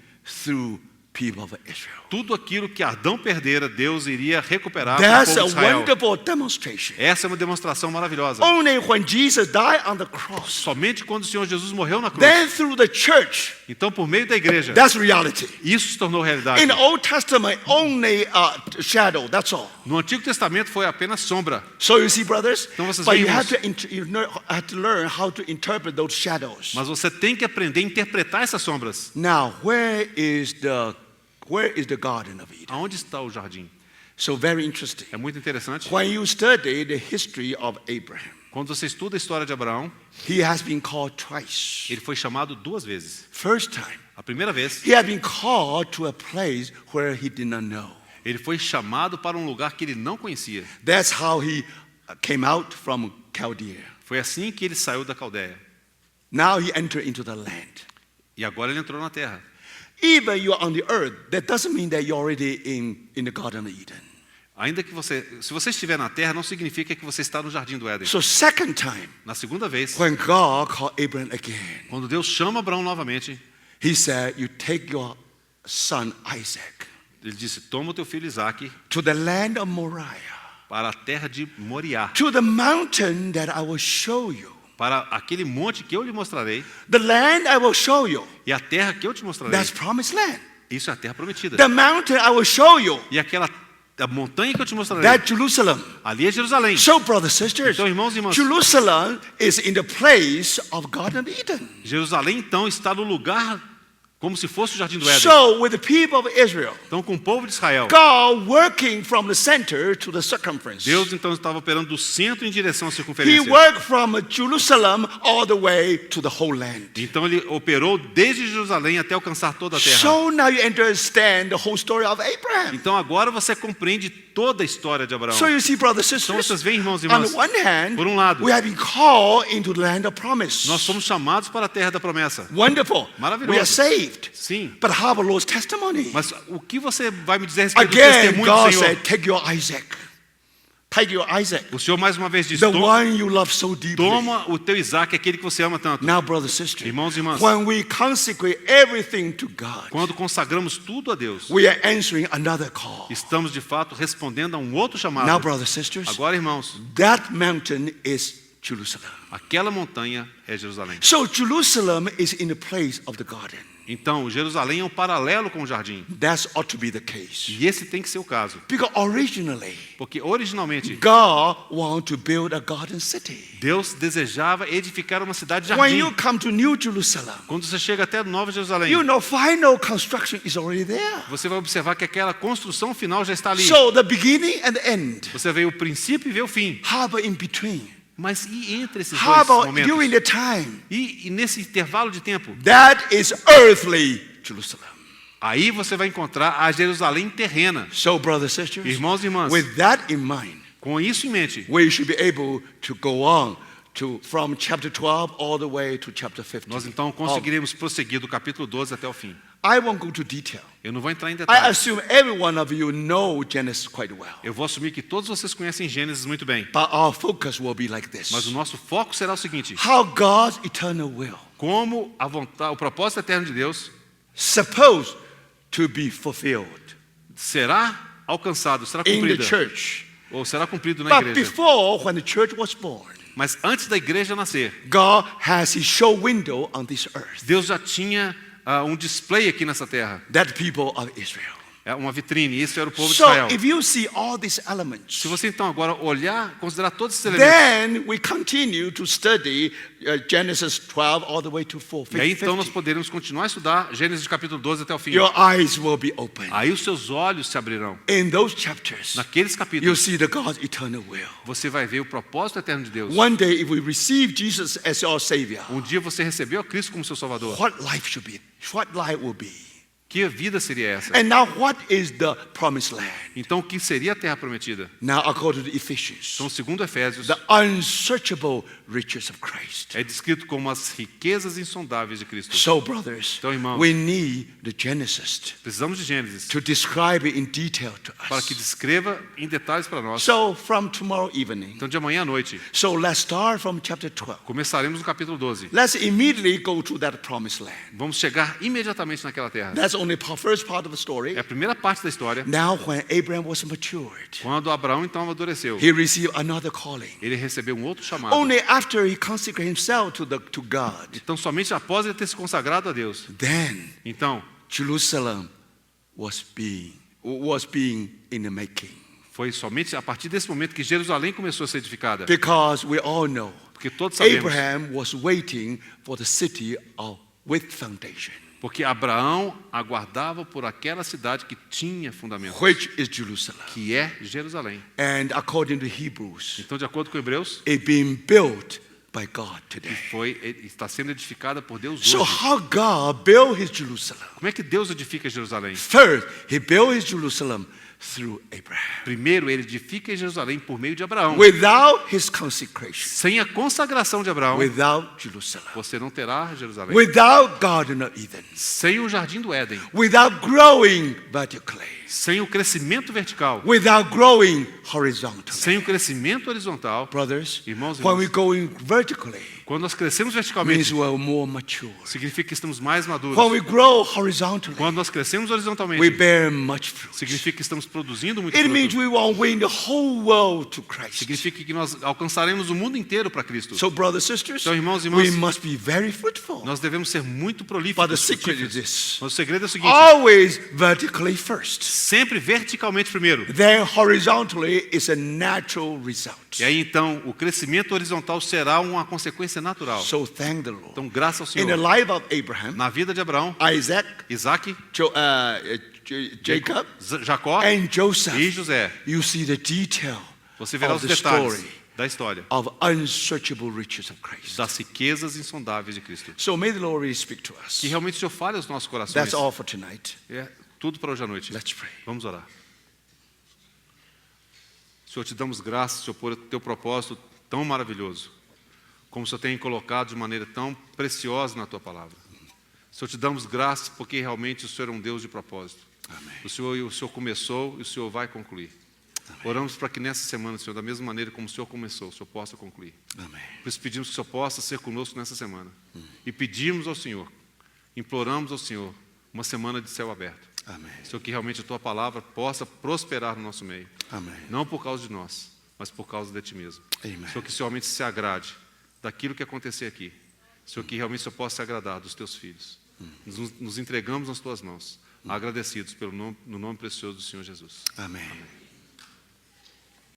through people of Israel. Tudo aquilo que Adão perdera, Deus iria recuperar com o That's povo a de Israel. wonderful demonstration. Essa é uma demonstração maravilhosa. Only when Jesus died on the cross, Somente quando o Senhor Jesus morreu na cruz. then through the church, Então, por meio da igreja, that's reality. isso se tornou realidade. In the Old Testament, only shadow, that's all. No Antigo Testamento foi apenas sombra. So you see, brothers, Então vocês but veem, you have irmãos. to learn how to interpret those shadows. Mas você tem que aprender a interpretar essas sombras. Now, where is the Garden of Eden? Aonde está o jardim? So very interesting. É muito interessante. When you study the history of Abraham, Quando você estuda a história de Abraão, he has been called twice. ele foi chamado 2 vezes. First time, A primeira vez, he had been called to a place where he did not know. ele foi chamado para um lugar que ele não conhecia. That's how he came out from Chaldea. Foi assim que ele saiu da Caldeia. Now he entered into the land. E agora ele entrou na terra. Even you're on the earth, that doesn't mean that you're already in the Garden of Eden. Ainda que se você estiver na terra, não significa que você está no jardim do Éden. So second time, Na segunda vez, when God called Abraham again, quando Deus chama Abraão novamente, he said, you take your son Isaac ele disse: toma o teu filho Isaque to the land of Moriah, para a terra de Moriá, to the mountain that I will show you. para aquele monte que eu lhe mostrarei, The land I will show you, e a terra que eu te mostrarei. that's promised land. Isso é a terra prometida. The mountain I will show you, E a montanha que eu te mostrarei, that's Jerusalem. ali é Jerusalém. So, brothers and sisters, Então, irmãos e irmãs, Jerusalem is in the place of Garden of Eden. Jerusalém então está no lugar como se fosse o Jardim do Éden. So with the people of Israel, Então, com o povo de Israel, God working from the center to the circumference. Deus então estava operando do centro em direção à He circunferência. worked from Jerusalem all the way to the whole land. Então ele operou desde Jerusalém até alcançar toda a terra. So now you understand the whole story of Abraham. Então agora você compreende toda a história de Abraão. So you see, brothers and Então sisters, vocês veem, irmãos e on irmãs, the one hand, por um lado, we have been called into the land of promise. nós somos chamados para a terra da promessa. Wonderful. Maravilhoso. We are saved. Sim. But how about Lord's testimony? Mas o que você vai me dizer a respeito do Again, testemunho do God Senhor? said, take your Isaac. Take your Isaac. O Senhor mais uma vez diz, The one you love so deeply. toma o teu Isaac, aquele que você ama tanto. Now, brothers and sisters, Irmãos e irmãs, when we consecrate everything to God, quando consagramos tudo a Deus, we are answering another call. estamos de fato respondendo a um outro chamado. Now, brothers and sisters, Agora, irmãos, that mountain is Jerusalem. aquela montanha é Jerusalém. So Jerusalem is in the place of the garden. Então, Jerusalém é um paralelo com o jardim. That ought to be the case. E esse tem que ser o caso. Because originally, Porque originalmente, God wanted to build a garden city. Deus desejava edificar uma cidade de When you jardim. come to New Jerusalem, Quando você chega até Nova Jerusalém, you know final construction is already there. você vai observar que aquela construção final já está ali. So the beginning and the end. Você vê o princípio e vê o fim. How about in between? Mas e entre esses How dois about momentos? during the time? E nesse intervalo de tempo? That is earthly Jerusalem. Aí você vai encontrar a Jerusalém terrena. So, brothers and sisters, Irmãos e irmãs, with that in mind, com isso em mente, we should be able to go on from chapter 12 all the way to chapter 15. nós então conseguiremos prosseguir do capítulo 12 até o fim. I won't go to detail. Eu não vou entrar em I detalhes. assume every one of you know Genesis quite well. Eu vou assumir que todos vocês conhecem Gênesis muito bem. But our focus will be like this. Mas o nosso foco será o seguinte: How God's eternal will como a vontade, o propósito eterno de Deus supposed to be fulfilled será alcançado, será in the cumprido, church. ou será cumprido na But igreja. before, when the church was born, Mas antes da igreja nascer, God has his show window on this earth. Deus já tinha um display aqui nessa terra, That people of Israel. uma vitrine. Isso era o povo de So Israel. if you see all these elements, Se você então agora olhar, considerar todos esses elementos, then we continue to study Genesis 12 all the way to 4. e aí então nós 50. poderemos continuar a estudar Gênesis capítulo 12 até o fim. Your eyes will be open. Aí os seus olhos se abrirão. In those chapters, Naqueles you'll capítulos, see the God's eternal will. você vai ver o propósito eterno de Deus. One day, if we receive Jesus as our Savior, Um dia você recebeu a Cristo como seu Salvador. what life should be? What life will be? Que vida seria essa? And now, what is the promised land? Então, o que seria a terra prometida? Now, according to Ephesians, Então, segundo Efésios, the unsearchable riches of Christ. é descrito como as riquezas insondáveis de Cristo. So, brothers, Então, irmãos, we need the Genesis precisamos de Gênesis to describe it in detail to para que us. descreva em detalhes para nós. So, from tomorrow evening, Então, de amanhã à noite, so let's start from chapter 12. começaremos no capítulo 12. Let's immediately go to that promised land. Vamos chegar imediatamente naquela terra. That's only first part of the story. É a primeira parte da história. Now, when Abraham was matured, Quando Abraão então amadureceu, he received another calling. ele recebeu um outro chamado. Only after he consecrated himself to God, Então, somente após ele ter se consagrado a Deus, then então Jerusalem was being in the making. foi somente a partir desse momento que Jerusalém começou a ser edificada. Because we all know Porque todos sabemos, Abraham was waiting for the city with foundation, porque Abraão aguardava por aquela cidade que tinha fundamento, which is Jerusalem. que é Jerusalém. And according to Hebrews, Então, de acordo com Hebreus, it's being built by God today. está sendo edificada por Deus So hoje. how God built his Jerusalem? Como é que Deus edifica Jerusalém? First, he built his Jerusalem through Abraham. Primeiro, ele edifica Jerusalém por meio de Abraão. Without his consecration, Sem a consagração de Abraão, without Jerusalem, você não terá Jerusalém. without Garden of Eden, Sem o jardim do Éden, without growing vertically, sem o crescimento vertical, without growing horizontally. sem o crescimento horizontal, Brothers, Irmãos e when irmãs, we're going vertically, quando nós crescemos means verticalmente, we're more mature. significa que estamos mais maduros. When we grow horizontally, Quando nós crescemos we horizontalmente, bear much fruit. significa que estamos produzindo muito It means fruto. we will win the whole world to Christ. Significa que nós alcançaremos o mundo inteiro para Cristo. So, brothers and sisters, Então, irmãos e we irmãs, must be very fruitful. nós devemos ser muito But the prolíficos. secret is frutíferos. this: Mas o segredo é o seguinte: always vertically first. sempre verticalmente primeiro. Then horizontally is a natural result. E aí então, o crescimento horizontal será uma consequência ser natural. So thank the Lord. Então, graças ao In the Senhor. life of Abraham, Na vida de Abraão, Isaac, Isaac, Jacob, Jacó and Joseph, e José. you see the detail Você verá os of the detalhes story da história, of unsearchable riches of Christ. das riquezas insondáveis de Cristo. So may the Lord really speak to us. Que realmente o Senhor fale aos nossos corações. That's all for tonight. É tudo para hoje à noite. Let's pray. Vamos orar. Senhor, te damos graças, Senhor, por teu propósito tão maravilhoso, como o Senhor tem colocado de maneira tão preciosa na tua palavra. Senhor, te damos graças porque realmente o Senhor é um Deus de propósito. Amém. O Senhor começou e o Senhor vai concluir. Oramos para que nessa semana, Senhor, da mesma maneira como o Senhor começou, o Senhor possa concluir. Amém. Por isso pedimos que o Senhor possa ser conosco nessa semana. E pedimos ao Senhor, imploramos ao Senhor, uma semana de céu aberto. Amém. Senhor, que realmente a Tua palavra possa prosperar no nosso meio. Amém. Não por causa de nós, mas por causa de Ti mesmo. Amém. Senhor, que o Senhor realmente se agrade daquilo que acontecer aqui. Senhor, que realmente o Senhor possa se agradar dos Teus filhos. Nos entregamos nas Tuas mãos, agradecidos no nome precioso do Senhor Jesus. Amém.